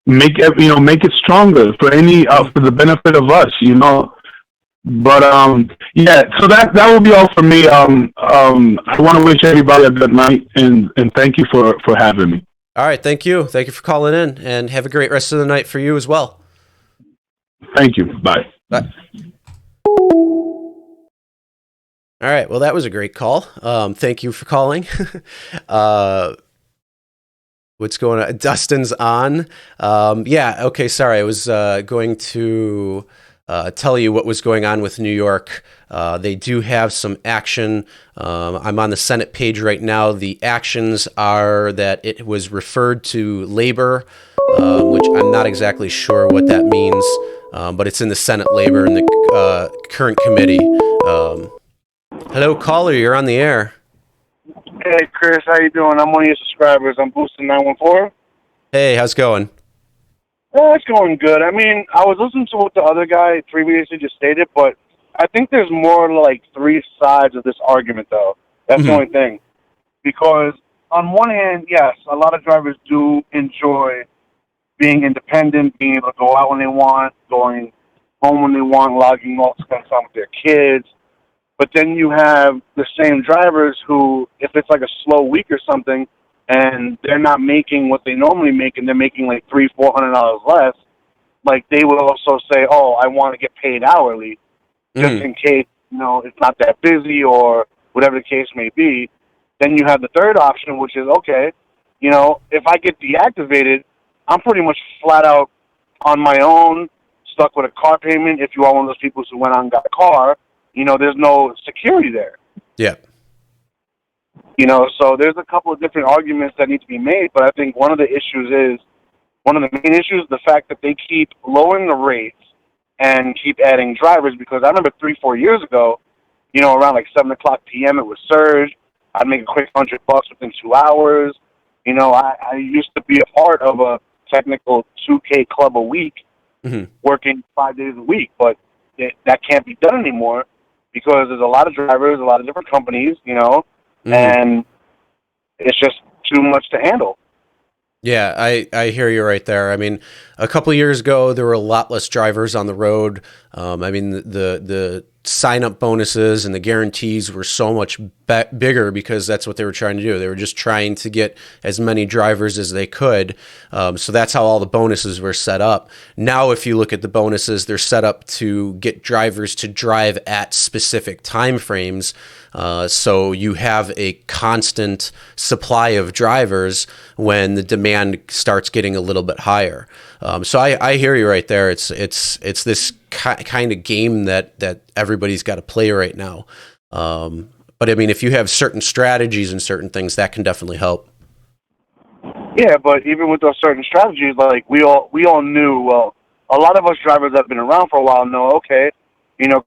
make it stronger for for the benefit of us. But yeah, so that will be all for me. I want to wish everybody a good night, and thank you for having me. All right, thank you for calling in, and have a great rest of the night for you as well. Thank you. Bye. Bye. All right, well, that was a great call. Thank you for calling. What's going on? Dustin's on. Yeah, okay, sorry. I was going to tell you what was going on with New York. They do have some action. I'm on the Senate page right now. The actions are that it was referred to labor, which I'm not exactly sure what that means, but it's in the Senate labor in the current committee. Hello, caller. You're on the air. Hey, Chris, how you doing? I'm one of your subscribers. I'm Boosting 914. Hey, how's it going? It's going good. I mean, I was listening to what the other guy previously just stated, but I think there's more like three sides of this argument, though. That's the only thing. Because on one hand, yes, a lot of drivers do enjoy being independent, being able to go out when they want, going home when they want, logging off, spend time with their kids. But then you have the same drivers who, if it's like a slow week or something, and they're not making what they normally make, and they're making like $300-400 less, like they would also say, "Oh, I want to get paid hourly, just in case it's not that busy or whatever the case may be." Then you have the third option, which is okay, if I get deactivated, I'm pretty much flat out on my own, stuck with a car payment. If you are one of those people who went out and got a car. There's no security there. Yeah. So there's a couple of different arguments that need to be made, but I think one of the main issues, the fact that they keep lowering the rates and keep adding drivers, because I remember 3-4 years ago, around like 7 o'clock p.m. it would surge. I'd make a quick $100 within 2 hours. I used to be a part of a technical 2K club a week, working 5 days a week, but that can't be done anymore. Because there's a lot of drivers, a lot of different companies, and it's just too much to handle. Yeah, I hear you right there. I mean, a couple of years ago, there were a lot less drivers on the road. I mean, the sign-up bonuses and the guarantees were so much bigger because that's what they were trying to do. They were just trying to get as many drivers as they could. So that's how all the bonuses were set up. Now, if you look at the bonuses, they're set up to get drivers to drive at specific time frames. So you have a constant supply of drivers when the demand starts getting a little bit higher. So I hear you right there. It's this kind of game that everybody's got to play right now. But I mean, if you have certain strategies and certain things, that can definitely help. Yeah, but even with those certain strategies, like we all knew. Well, a lot of us drivers that have been around for a while know. Okay,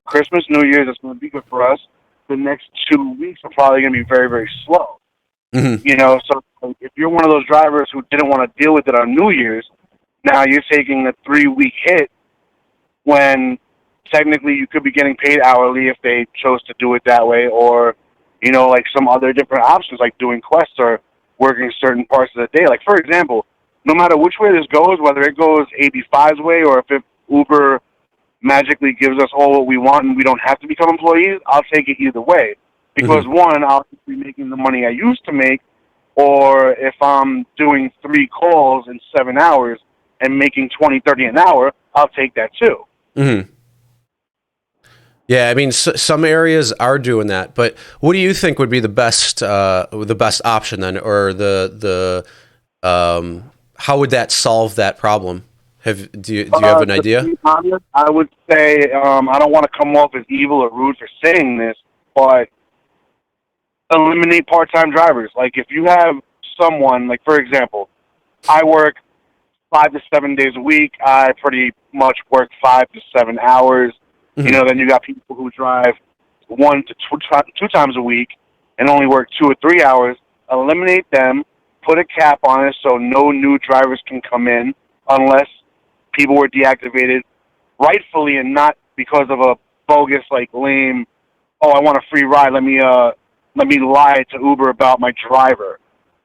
Christmas, New Year's is going to be good for us. The next 2 weeks are probably going to be very, very slow. So if you're one of those drivers who didn't want to deal with it on New Year's, now you're taking a 3-week hit when technically you could be getting paid hourly if they chose to do it that way, or, like some other different options like doing quests or working certain parts of the day. Like, for example, no matter which way this goes, whether it goes AB5's way or if Uber magically gives us all what we want and we don't have to become employees, I'll take it either way. Because one, I'll be making the money I used to make, or if I'm doing 3 calls in 7 hours and making $20-30 an hour, I'll take that too. Yeah, I mean, some areas are doing that, but what do you think would be the best option then, or the how would that solve that problem? Do you have an idea? To be honest, I would say I don't want to come off as evil or rude for saying this, but eliminate part-time drivers. Like if you have someone, like for example, I work 5 to 7 days a week. I pretty much work 5 to 7 hours. Then you got people who drive 1 to 2 times a week and only work 2 or 3 hours. Eliminate them, put a cap on it so no new drivers can come in unless people were deactivated rightfully and not because of a bogus, like lame, "Oh, I want a free ride. Let me lie to Uber about my driver."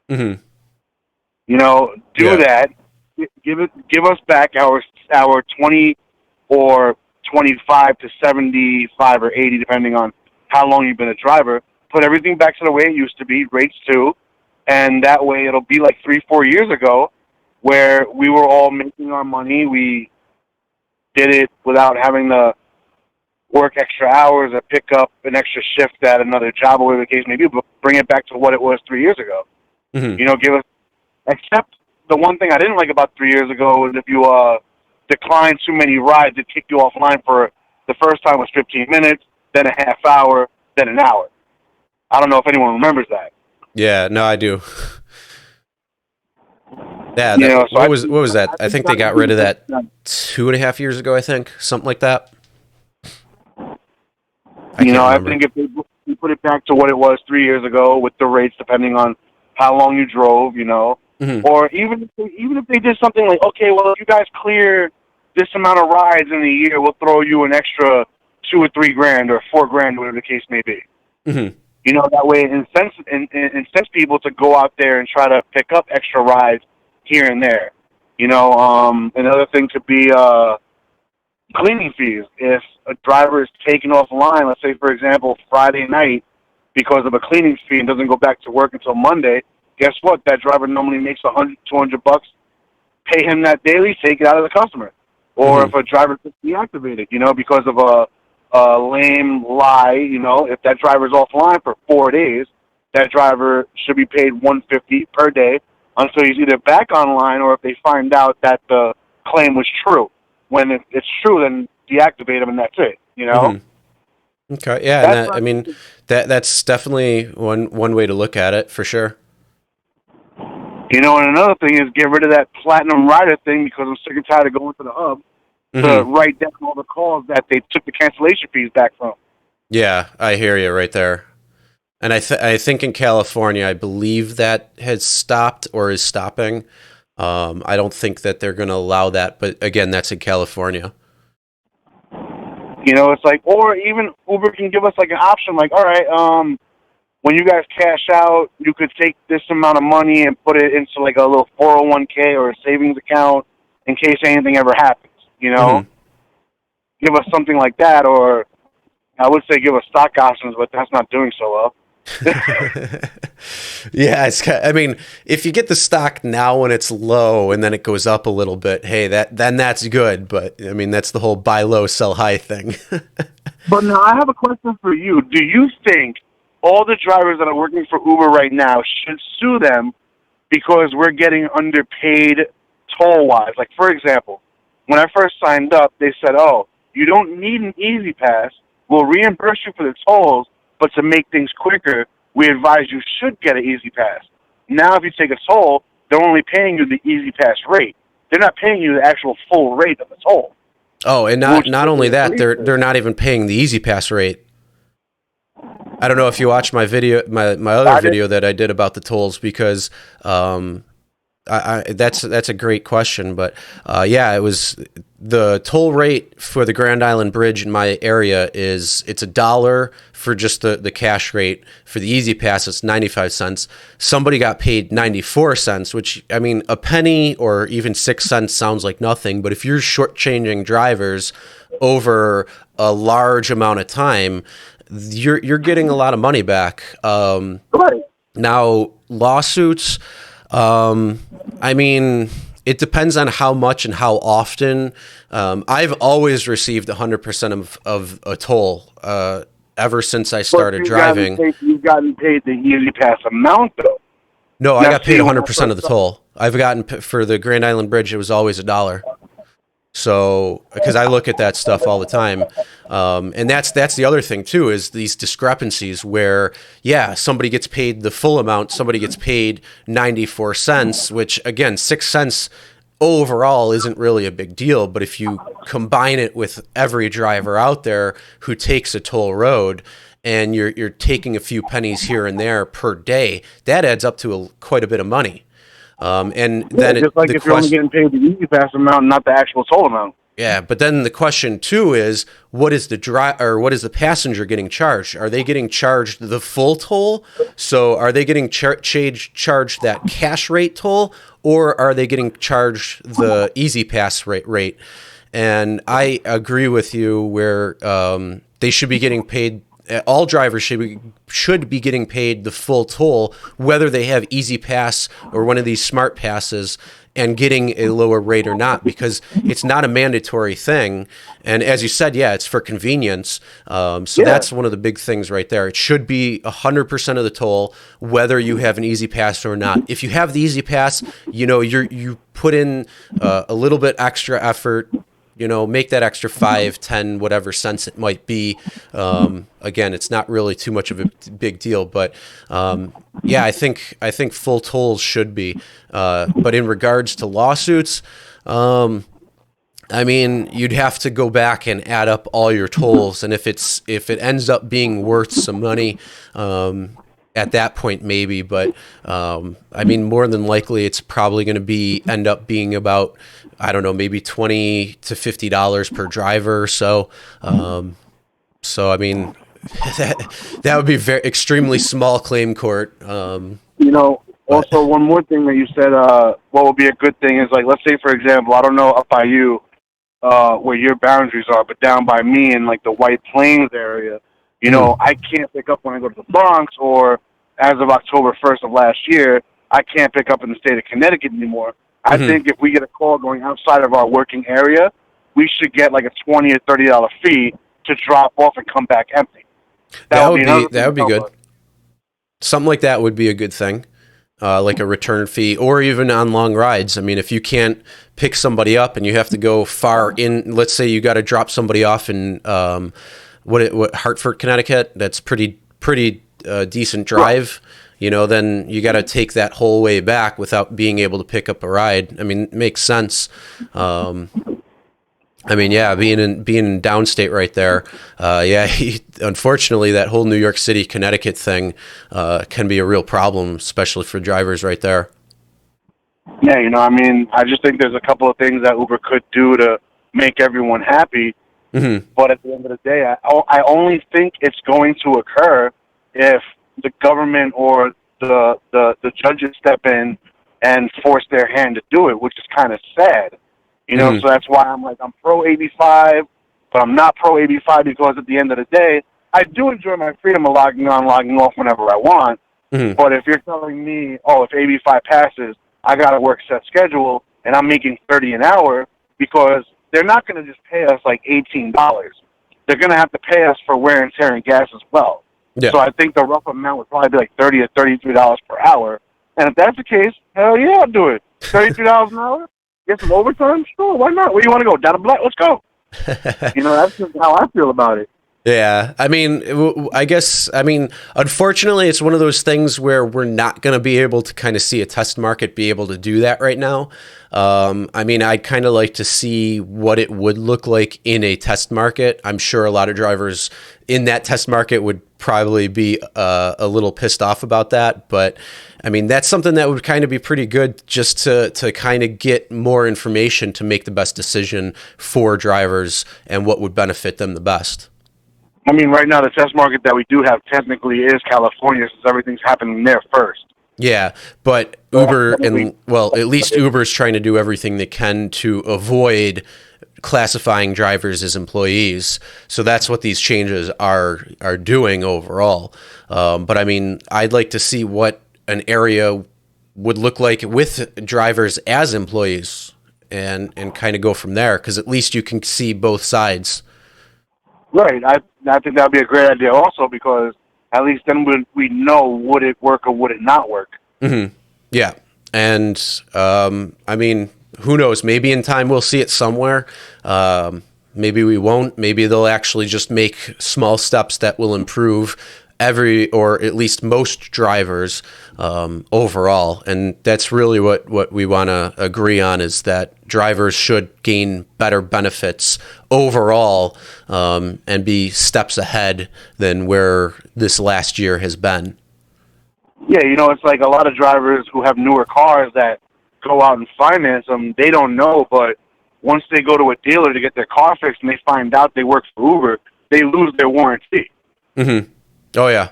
Do that. Give us back our 20 or 25 to 75 or 80, depending on how long you've been a driver. Put everything back to the way it used to be, rates too, and that way it'll be like 3-4 years ago where we were all making our money. We did it without having to work extra hours or pick up an extra shift at another job or whatever the case may be, but bring it back to what it was 3 years ago. Mm-hmm. You know, give us, except the one thing I didn't like about 3 years ago was if you decline too many rides, it kicked you offline for the first time was 15 minutes, then a half hour, then an hour. I don't know if anyone remembers that. Yeah, no, I do. Yeah, You know, so what was that? I think they got rid of that 2.5 years ago, I think. Something like that. I think if they put it back to what it was 3 years ago with the rates depending on how long you drove, you know, or even if they did something like, okay, well, if you guys clear this amount of rides in a year, we'll throw you an extra $2 or $3 grand or $4 grand, whatever the case may be. Mm-hmm. You know, that way it incents people to go out there and try to pick up extra rides here and there. You know, another thing could be cleaning fees. If a driver is taken offline, let's say, for example, Friday night, because of a cleaning fee and doesn't go back to work until Monday, guess what? That driver normally makes $100-200. Pay him that daily, take it out of the customer. Or if a driver gets deactivated, you know, because of a lame lie, you know, if that driver's offline for 4 days, that driver should be paid $150 per day until he's either back online or if they find out that the claim was true. When it's true, then deactivate him and that's it, you know? Okay, yeah, that's definitely one way to look at it, for sure. You know, and another thing is get rid of that platinum rider thing because I'm sick and tired of going to the hub to write down all the calls that they took the cancellation fees back from. Yeah, I hear you right there. And I think in California, I believe that has stopped or is stopping. I don't think that they're going to allow that, but again, that's in California. You know, it's like, or even Uber can give us like an option, like, all right, when you guys cash out, you could take this amount of money and put it into like a little 401k or a savings account in case anything ever happens, you know? Give us something like that, or I would say give us stock options, but that's not doing so well. Yeah, I mean, if you get the stock now when it's low and then it goes up a little bit, hey, then that's good. But I mean, that's the whole buy low, sell high thing. But now I have a question for you. Do you think all the drivers that are working for Uber right now should sue them because we're getting underpaid toll-wise? Like, for example, when I first signed up, they said, oh, you don't need an Easy Pass. We'll reimburse you for the tolls, but to make things quicker, we advise you should get an Easy Pass. Now, if you take a toll, they're only paying you the Easy Pass rate. They're not paying you the actual full rate of the toll. Oh, and not only that, they're not even paying the Easy Pass rate. I don't know if you watched my video, my other video that I did about the tolls, because that's a great question. But yeah, it was the toll rate for the Grand Island Bridge in my area it's $1 for just the cash rate. For the Easy Pass, it's 95 cents. Somebody got paid 94 cents, which, I mean, a penny or even 6 cents sounds like nothing. But if you're shortchanging drivers over a large amount of time, you're getting a lot of money back. Now, lawsuits, I mean, it depends on how much and how often. I've always received 100% of a toll ever since I started driving. You've gotten paid the Easy Pass amount, though. No, I got paid 100% of the toll. I've gotten, for the Grand Island Bridge, it was always $1. So, because I look at that stuff all the time. And that's the other thing, too, is these discrepancies where, yeah, somebody gets paid the full amount, somebody gets paid 94 cents, which, again, 6 cents overall isn't really a big deal. But if you combine it with every driver out there who takes a toll road, and you're taking a few pennies here and there per day, that adds up to quite a bit of money. And then just like if you're only getting paid the Easy Pass amount, not the actual toll amount. Yeah, but then the question too is, what is the passenger getting charged? Are they getting charged the full toll? So are they getting charged that cash rate toll, or are they getting charged the Easy Pass rate? And I agree with you where they should be getting paid. All drivers should be getting paid the full toll, whether they have Easy Pass or one of these smart passes, and getting a lower rate or not, because it's not a mandatory thing. And as you said, yeah, it's for convenience. That's one of the big things right there. It should be 100% of the toll, whether you have an Easy Pass or not. If you have the Easy Pass, you put in a little bit extra effort, make that extra 5, 10, whatever cents it might be. Again, it's not really too much of a big deal, but I think full tolls should be. But in regards to lawsuits, you'd have to go back and add up all your tolls, and if it ends up being worth some money, at that point maybe, but more than likely it's probably going to end up being about, I don't know, maybe $20 to $50 per driver or so. That would be extremely small claim court. Also, one more thing that you said, what would be a good thing is, like, let's say, for example, I don't know up by you where your boundaries are, but down by me in, like, the White Plains area, I can't pick up when I go to the Bronx, or as of October 1st of last year, I can't pick up in the state of Connecticut anymore. I think if we get a call going outside of our working area, we should get like a $20 or $30 fee to drop off and come back empty. That would be good. Something like that would be a good thing, like a return fee, or even on long rides. If you can't pick somebody up and you have to go far in, let's say you got to drop somebody off in Hartford, Connecticut. That's pretty decent drive. Then you got to take that whole way back without being able to pick up a ride. It makes sense. Being in downstate right there, unfortunately, that whole New York City, Connecticut thing can be a real problem, especially for drivers right there. Yeah, I just think there's a couple of things that Uber could do to make everyone happy. Mm-hmm. But at the end of the day, I only think it's going to occur if the government or the judges step in and force their hand to do it, which is kind of sad. So that's why I'm pro 85, but I'm not pro 85 because at the end of the day, I do enjoy my freedom of logging on, logging off whenever I want. Mm-hmm. But if you're telling me, if 85 passes, I got to work set schedule and I'm making $30 an hour, because they're not going to just pay us like $18. They're going to have to pay us for wear and tear and gas as well. Yeah. So I think the rough amount would probably be like $30 or $33 per hour. And if that's the case, hell yeah, I'll do it. $33 an hour? Get some overtime? Sure, why not? Where you want to go? Down to Black? Let's go. That's just how I feel about it. Yeah, unfortunately, it's one of those things where we're not going to be able to kind of see a test market be able to do that right now. I'd kind of like to see what it would look like in a test market. I'm sure a lot of drivers in that test market would probably be a little pissed off about that. But, that's something that would kind of be pretty good, just to kind of get more information to make the best decision for drivers and what would benefit them the best. Right now, the test market that we do have technically is California, since everything's happening there first. Yeah, but Uber, at least Uber's trying to do everything they can to avoid classifying drivers as employees. So that's what these changes are doing overall. But I'd like to see what an area would look like with drivers as employees, and kind of go from there, because at least you can see both sides. Right. I think that would be a great idea also, because at least then we know, would it work or would it not work? Mm-hmm. Yeah. And, who knows? Maybe in time we'll see it somewhere. Maybe we won't. Maybe they'll actually just make small steps that will improve or at least most drivers overall. And that's really what we want to agree on, is that drivers should gain better benefits overall, and be steps ahead than where this last year has been. Yeah, it's like a lot of drivers who have newer cars that go out and finance them, they don't know, but once they go to a dealer to get their car fixed and they find out they work for Uber, they lose their warranty. Mm-hmm. Oh, yeah.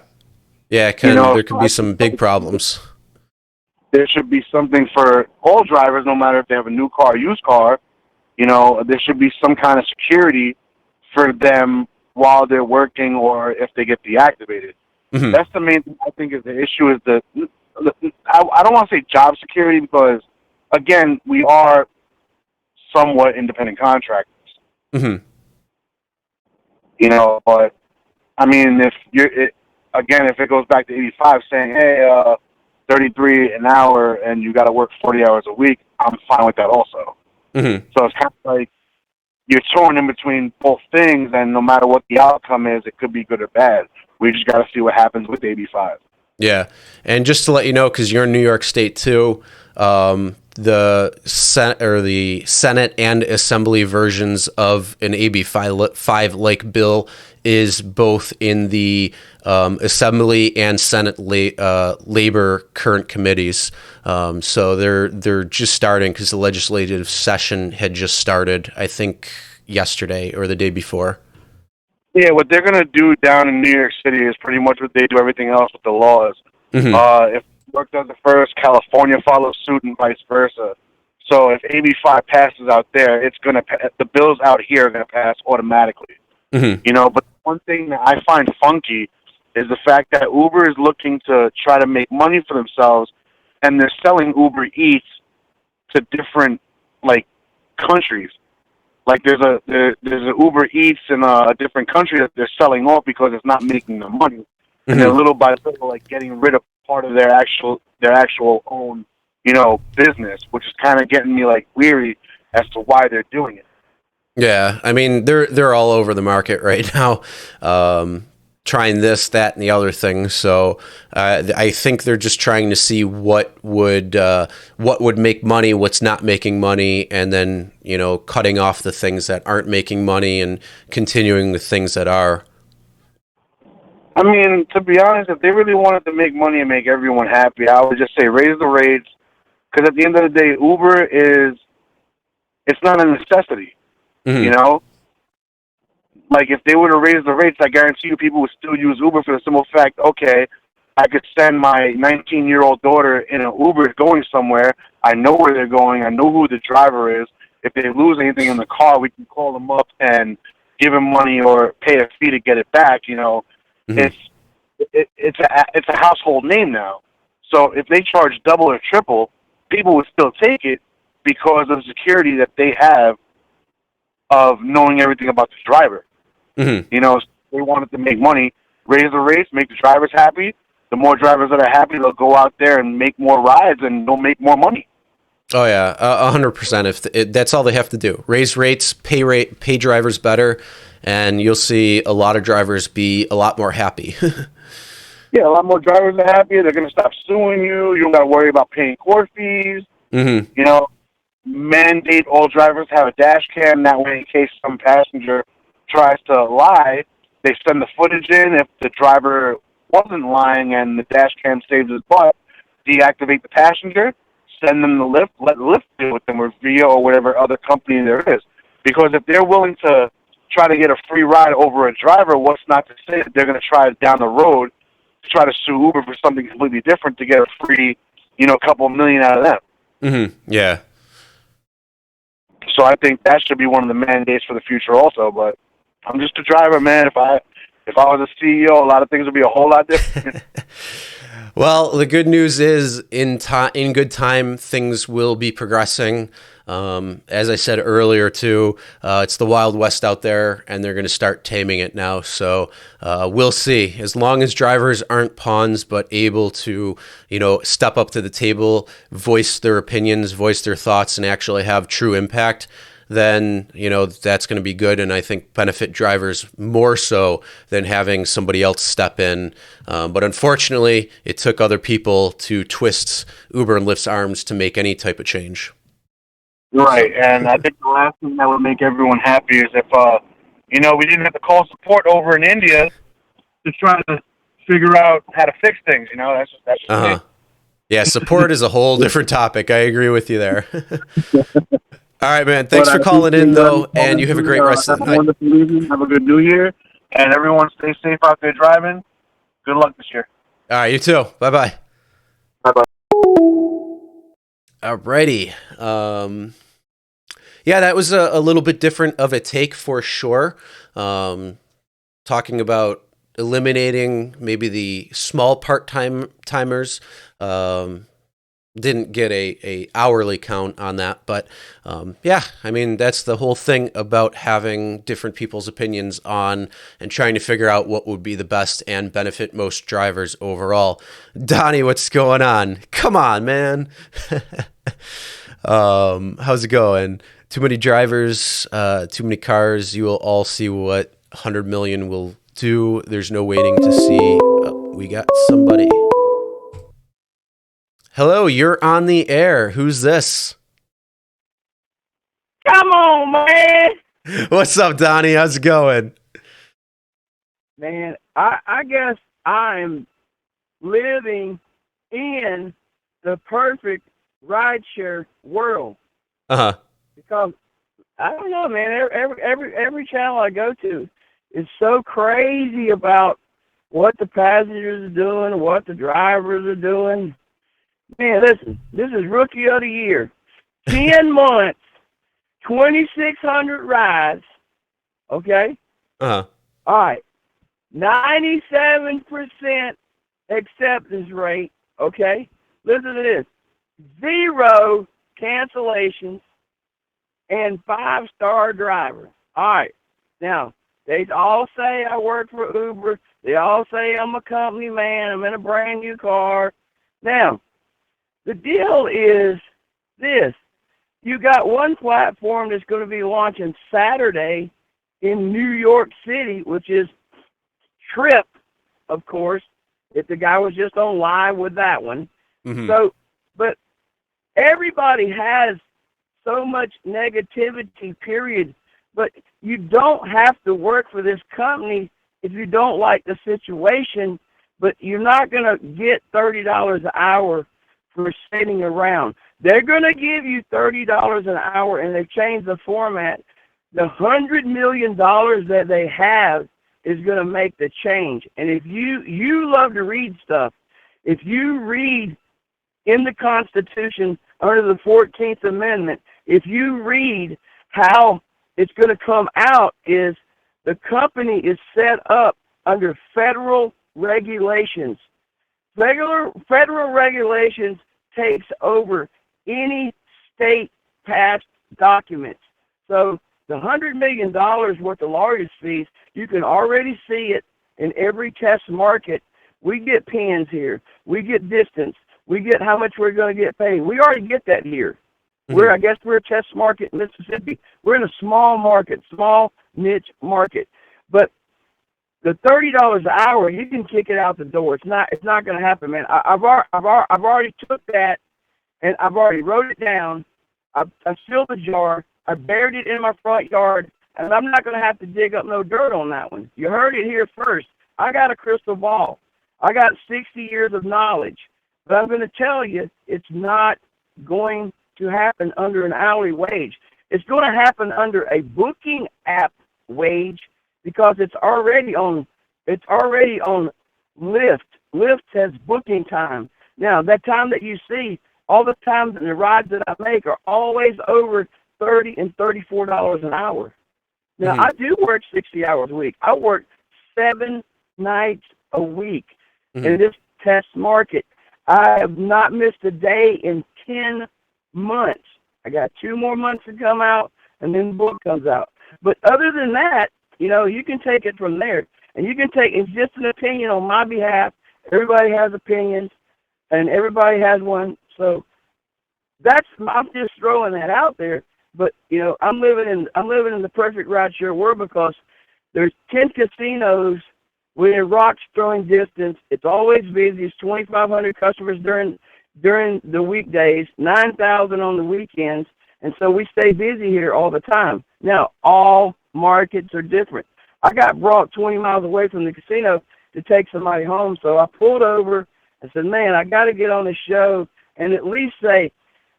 Yeah, there could be some big problems. There should be something for all drivers, no matter if they have a new car or used car, You know, there should be some kind of security for them while they're working or if they get deactivated. Mm-hmm. That's the main thing I think is the issue is I don't want to say job security because, again, we are somewhat independent contractors. Mm-hmm. You know, but, I mean, if it goes back to 85 saying, hey, 33 an hour and you got to work 40 hours a week, I'm fine with that also. Mm-hmm. So it's kind of like you're torn in between both things, and no matter what the outcome is, it could be good or bad. We just got to see what happens with 85. Yeah, and just to let you know, because you're in New York State too, the Senate and Assembly versions of an AB 5 like bill is both in the Assembly and Senate labor current committees. So they're just starting because the legislative session had just started, I think, yesterday or the day before. Yeah, what they're going to do down in New York City is pretty much what they do everything else with the laws. Mm-hmm. If New York does it first, California follows suit and vice versa. So if AB 5 passes out there, it's going to the bills out here are going to pass automatically. Mm-hmm. You know, but one thing that I find funky is the fact that Uber is looking to try to make money for themselves, and they're selling Uber Eats to different countries. Like there's a Uber Eats in a different country that they're selling off because it's not making them money, and Mm-hmm. they're little by little getting rid of part of their actual own business, which is kind of getting me weary as to why they're doing it. Yeah, I mean they're all over the market right now, trying this, that, and the other thing. So I think they're just trying to see what would make money, what's not making money, and then cutting off the things that aren't making money and continuing with things that are. I mean, to be honest, if they really wanted to make money and make everyone happy, I would just say raise the rates, because at the end of the day, Uber it's not a necessity. Mm-hmm. You know? Like, if they were to raise the rates, I guarantee you people would still use Uber for the simple fact, okay, I could send my 19-year-old daughter in an Uber going somewhere. I know where they're going. I know who the driver is. If they lose anything in the car, we can call them up and give them money or pay a fee to get it back, Mm-hmm. It's a household name now. So if they charge double or triple, people would still take it because of the security that they have of knowing everything about the driver. Mm-hmm. They wanted to make money, raise the rates, make the drivers happy. The more drivers that are happy, they'll go out there and make more rides, and they'll make more money. Oh yeah, 100%. If that's all they have to do, raise rates, pay drivers better, and you'll see a lot of drivers be a lot more happy. Yeah, a lot more drivers are happy. They're going to stop suing you. You don't got to worry about paying court fees. Mm-hmm. Mandate all drivers have a dash cam. That way, in case some passenger tries to lie, they send the footage in. If the driver wasn't lying and the dash cam saves his butt, deactivate the passenger, send them the Lyft, let Lyft deal with them, or Via or whatever other company there is. Because if they're willing to try to get a free ride over a driver, what's not to say that they're going to try down the road to try to sue Uber for something completely different to get a free, couple million out of them. Mm-hmm. Yeah. So I think that should be one of the mandates for the future also. But I'm just a driver, man. If I was a CEO, a lot of things would be a whole lot different. Well, the good news is in good time, things will be progressing. As I said earlier, too, it's the Wild West out there, and they're going to start taming it now. So we'll see. As long as drivers aren't pawns, but able to, step up to the table, voice their opinions, voice their thoughts, and actually have true impact, then, that's going to be good. And I think benefit drivers more so than having somebody else step in. But unfortunately, it took other people to twist Uber and Lyft's arms to make any type of change. Right, and I think the last thing that would make everyone happy is if, we didn't have to call support over in India to try to figure out how to fix things. That's just Uh-huh. Yeah, support is a whole different topic. I agree with you there. All right, man. Thanks for calling in, though, and you have a great rest of the night. Have a good New Year, and everyone stay safe out there driving. Good luck this year. All right, you too. Bye-bye. Bye-bye. Alrighty. Yeah, that was a little bit different of a take for sure. Talking about eliminating maybe the small timers. Didn't get a hourly count on that, but yeah, I mean, that's the whole thing about having different people's opinions on and trying to figure out what would be the best and benefit most drivers overall. Donnie, what's going on? Come on, man. How's it going? Too many drivers, too many cars. You will all see what 100 million will do. There's no waiting to see. Oh, we got somebody. Hello, you're on the air. Who's this? Come on, man. What's up, Donnie? How's it going? Man, I guess I'm living in the perfect rideshare world. Uh-huh. Because I don't know, man. Every channel I go to is so crazy about what the passengers are doing, what the drivers are doing. Man, listen, this is Rookie of the Year. 10 months, 2,600 rides, okay? Uh-huh. All right. 97% acceptance rate, okay? Listen to this. 0 cancellations and 5-star driver. All right. Now, they all say I work for Uber. They all say I'm a company man. I'm in a brand new car. Now, the deal is this. You got one platform that's going to be launching Saturday in New York City, which is Trip, of course, if the guy was just on live with that one. Mm-hmm. So, but everybody has so much negativity, period. But you don't have to work for this company if you don't like the situation, but you're not going to get $30 an hour for sitting around. They're going to give you $30 an hour, and they've changed the format. The $100 million that they have is going to make the change. And if you love to read stuff, if you read in the Constitution under the 14th Amendment, if you read how it's going to come out, is the company is set up under federal regulations. Federal regulations takes over any state passed documents. So the $100 million worth of lawyers' fees, you can already see it in every test market. We get pins here. We get distance. We get how much we're going to get paid. We already get that here. Mm-hmm. I guess we're a test market in Mississippi. We're in a small market, small niche market. But the $30 an hour, you can kick it out the door. It's not going to happen, man. I've already took that, and I've already wrote it down. I filled the jar. I buried it in my front yard, and I'm not going to have to dig up no dirt on that one. You heard it here first. I got a crystal ball. I got 60 years of knowledge. But I'm going to tell you, it's not going to happen under an hourly wage. It's going to happen under a booking app wage, because it's already on Lyft. Lyft has booking time. Now, that time that you see, all the times and the rides that I make are always over $30 and $34 an hour. Now, I do work 60 hours a week. I work 7 nights a week in this test market. I have not missed a day in 10 months. I got 2 more months to come out, and then the book comes out. But other than that, you can take it from there. And you can take, it's just an opinion on my behalf. Everybody has opinions, and everybody has one. So I'm just throwing that out there. But, I'm living in the perfect rideshare world, because there's 10 casinos within rocks throwing distance. It's always busy. It's 2,500 customers during the weekdays, 9,000 on the weekends. And so we stay busy here all the time. Now, all markets are different. I got brought 20 miles away from the casino to take somebody home, so I pulled over and said, man, I got to get on the show and at least say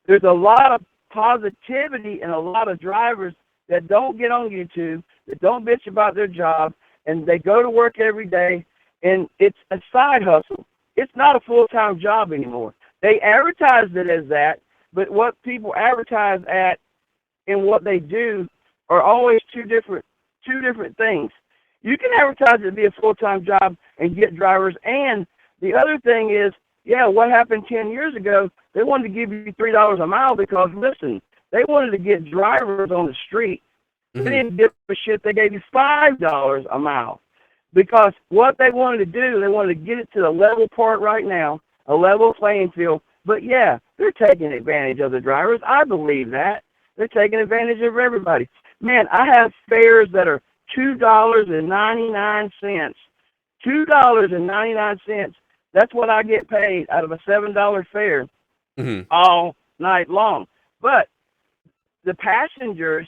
there's a lot of positivity and a lot of drivers that don't get on YouTube, that don't bitch about their job, and they go to work every day, and it's a side hustle. It's not a full-time job anymore. They advertised it as that, but what people advertise at and what they do are always two different things. You can advertise it to be a full-time job and get drivers, and the other thing is, yeah, what happened 10 years ago, they wanted to give you $3 a mile because, listen, they wanted to get drivers on the street. They didn't give a shit. They gave you $5 a mile because what they wanted to do, they wanted to get it to the level part right now, a level playing field. But, yeah, they're taking advantage of the drivers. I believe that. They're taking advantage of everybody. Man, I have fares that are $2.99. $2.99. That's what I get paid out of a $7 fare all night long. But the passengers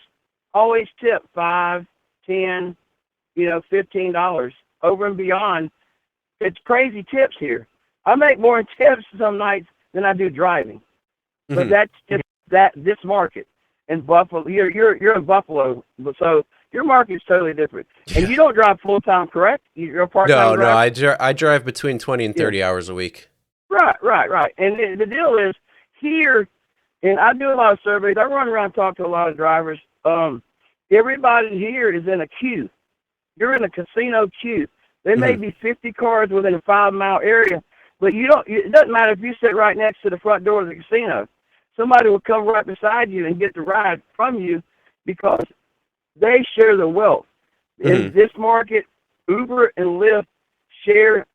always tip $5, $10, $15 over and beyond. It's crazy tips here. I make more in tips some nights than I do driving. But that's just this market. In Buffalo, you're in Buffalo, so your market's totally different. And you don't drive full time, correct? You're a part time driver? No, I drive between 20 and 30 hours a week. Right. And the deal is here, and I do a lot of surveys. I run around and talk to a lot of drivers. Everybody here is in a queue. You're in a casino queue. There may be 50 cars within a 5-mile area, but it doesn't matter if you sit right next to the front door of the casino. Somebody will come right beside you and get the ride from you because they share the wealth. In this market, Uber and Lyft share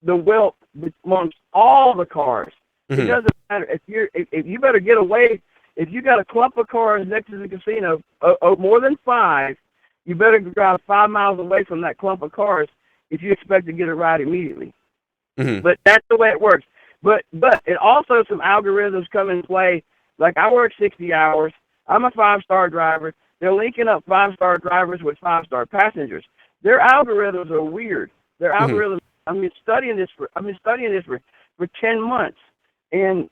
the wealth amongst all the cars. It doesn't matter if you better get away. If you got a clump of cars next to the casino, more than 5, you better drive 5 miles away from that clump of cars if you expect to get a ride immediately. But that's the way it works. But it also some algorithms come in play. Like I work 60 hours. I'm a 5-star driver. They're linking up 5-star drivers with 5-star passengers. Their algorithms are weird. Their algorithms. I've been studying this for 10 months, and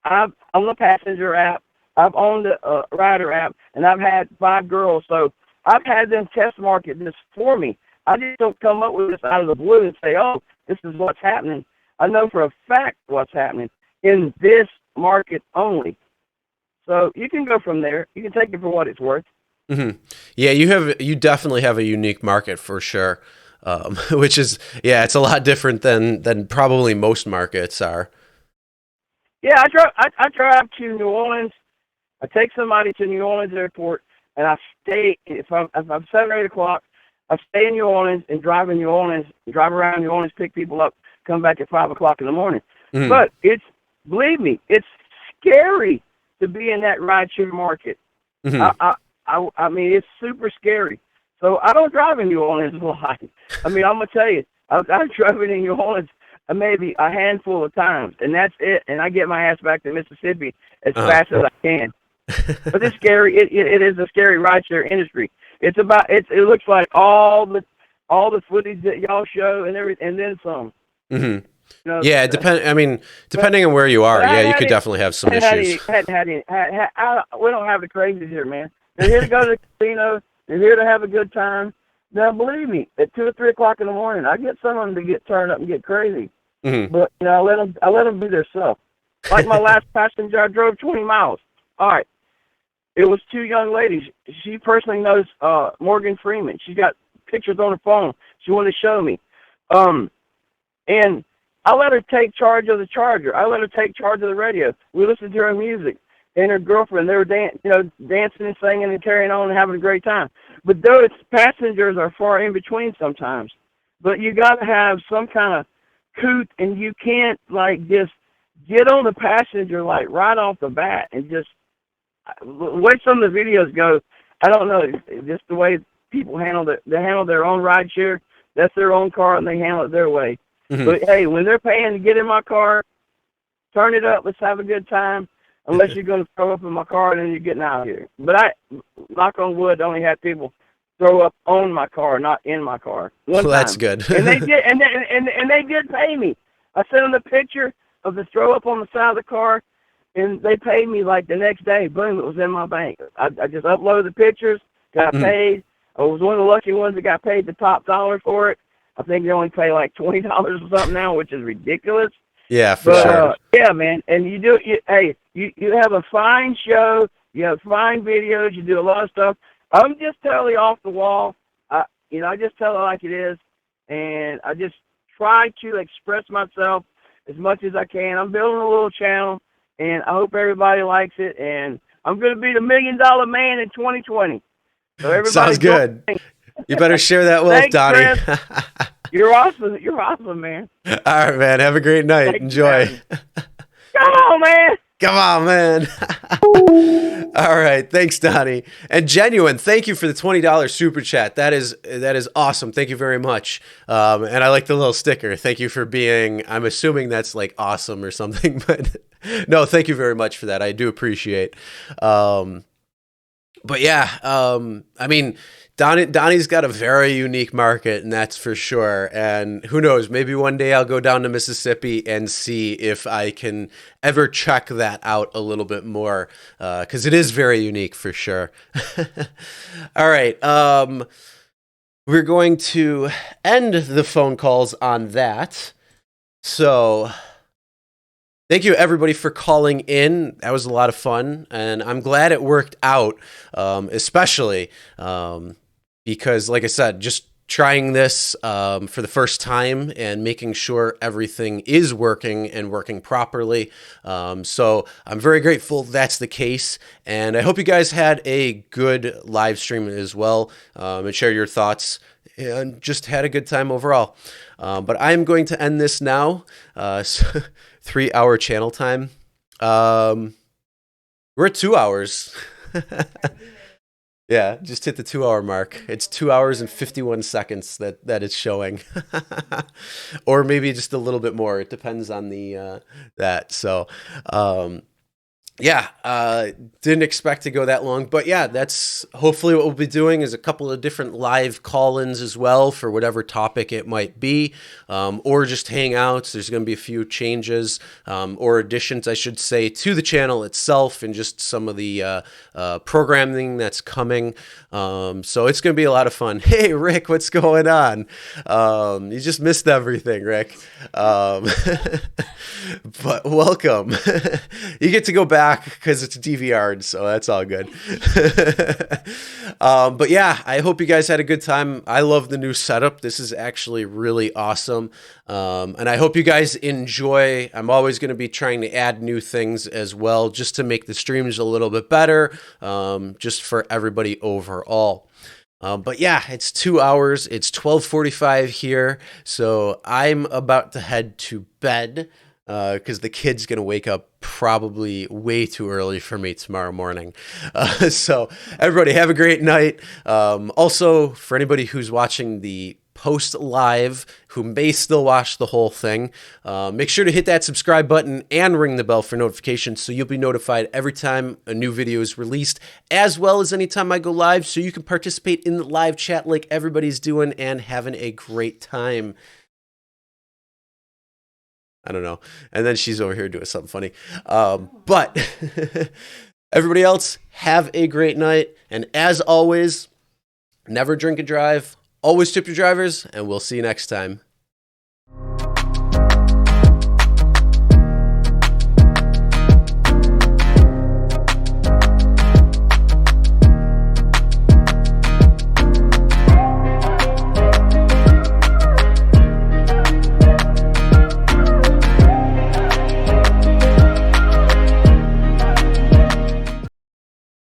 I'm on the passenger app. I've owned the rider app, and I've had 5 girls. So I've had them test market this for me. I just don't come up with this out of the blue and say, "Oh, this is what's happening." I know for a fact what's happening in this market only. So you can go from there. You can take it for what it's worth. Yeah, you definitely have a unique market for sure, which is, it's a lot different than probably most markets are. Yeah, I drive to New Orleans. I take somebody to New Orleans airport, and I stay. If I'm 7 or 8 o'clock, I stay in New Orleans and drive around New Orleans, pick people up, come back at 5 o'clock in the morning. But believe me, it's scary to be in that rideshare market. I mean, it's super scary. So I don't drive in New Orleans a lot. I mean, I'm gonna tell you, I've driven in New Orleans maybe a handful of times, and that's it. And I get my ass back to Mississippi as fast as I can. But it's scary. It is a scary rideshare industry. It looks like all the footage that y'all show and everything, and then some. Depending on where you are, you could definitely have some issues. We don't have the crazies here, man. They're here to go to the casino. They're here to have a good time. Now, believe me, at 2 or 3 o'clock in the morning, I get some of them to get turned up and get crazy. But I let them be their self. Like my last passenger, I drove 20 miles. All right, it was 2 young ladies. She personally knows Morgan Freeman. She got pictures on her phone. She wanted to show me, and I let her take charge of the charger. I let her take charge of the radio. We listened to her music. And her girlfriend, they were dancing and singing and carrying on and having a great time. But those passengers are far in between sometimes. But you got to have some kind of coot, and you can't just get on the passenger right off the bat and just the way some of the videos go. I don't know, just the way people handle their own rideshare. That's their own car, and they handle it their way. But hey, when they're paying to get in my car, turn it up. Let's have a good time. Unless you're going to throw up in my car, and then you're getting out of here. But I, knock on wood, only had people throw up on my car, not in my car. Well, that's good. And they did, and they did pay me. I sent them the picture of the throw up on the side of the car, and they paid me the next day. Boom, it was in my bank. I just uploaded the pictures, got paid. I was one of the lucky ones that got paid the top dollar for it. I think they only pay $20 or something now, which is ridiculous. Yeah, for sure. Yeah, man, and you have a fine show. You have fine videos. You do a lot of stuff. I'm just totally off the wall. I just tell it like it is, and I just try to express myself as much as I can. I'm building a little channel, and I hope everybody likes it. And I'm going to be the $1 Million Man in 2020. So everybody Sounds good. You better share that with Thanks, Donnie. Chris. You're awesome. You're awesome, man. All right, man. Have a great night. Thanks, Enjoy. man. Come on, man. Come on, man. All right. Thanks, Donnie. And Genuine, thank you for the $20 super chat. That is awesome. Thank you very much. And I like the little sticker. Thank you for being, I'm assuming that's like awesome or something, but no, thank you very much for that. I do appreciate. But yeah, I mean, Donnie's got a very unique market, and that's for sure. And who knows, maybe one day I'll go down to Mississippi and see if I can ever check that out a little bit more, because it is very unique for sure. All right. We're going to end the phone calls on that. So thank you, everybody, for calling in. That was a lot of fun, and I'm glad it worked out, especially because, like I said, just trying this for the first time and making sure everything is working and working properly. So I'm very grateful that's the case, and I hope you guys had a good live stream as well, and share your thoughts and just had a good time overall. But I'm going to end this now. 3-hour channel time. We're at 2 hours. Yeah, just hit the 2-hour mark. It's 2 hours and 51 seconds that it's showing. Or maybe just a little bit more. It depends on the that. So yeah, didn't expect to go that long, but yeah, that's hopefully what we'll be doing is a couple of different live call-ins as well for whatever topic it might be, or just hangouts. There's going to be a few changes, or additions, I should say, to the channel itself and just some of the programming that's coming. So it's going to be a lot of fun. Hey, Rick, what's going on? You just missed everything, Rick. But welcome. You get to go back because it's DVR'd, so that's all good. But yeah, I hope you guys had a good time. I love the new setup. This is actually really awesome. And I hope you guys enjoy. I'm always going to be trying to add new things as well, just to make the streams a little bit better, just for everybody overall. But yeah, it's 2 hours. It's 12:45 here, so I'm about to head to bed because the kid's going to wake up probably way too early for me tomorrow morning. So everybody have a great night. Also, for anybody who's watching the post live who may still watch the whole thing, make sure to hit that subscribe button and ring the bell for notifications so you'll be notified every time a new video is released, as well as anytime I go live, so you can participate in the live chat like everybody's doing and having a great time. I don't know. And then she's over here doing something funny. But everybody else, have a great night. And as always, never drink and drive. Always tip your drivers, and we'll see you next time.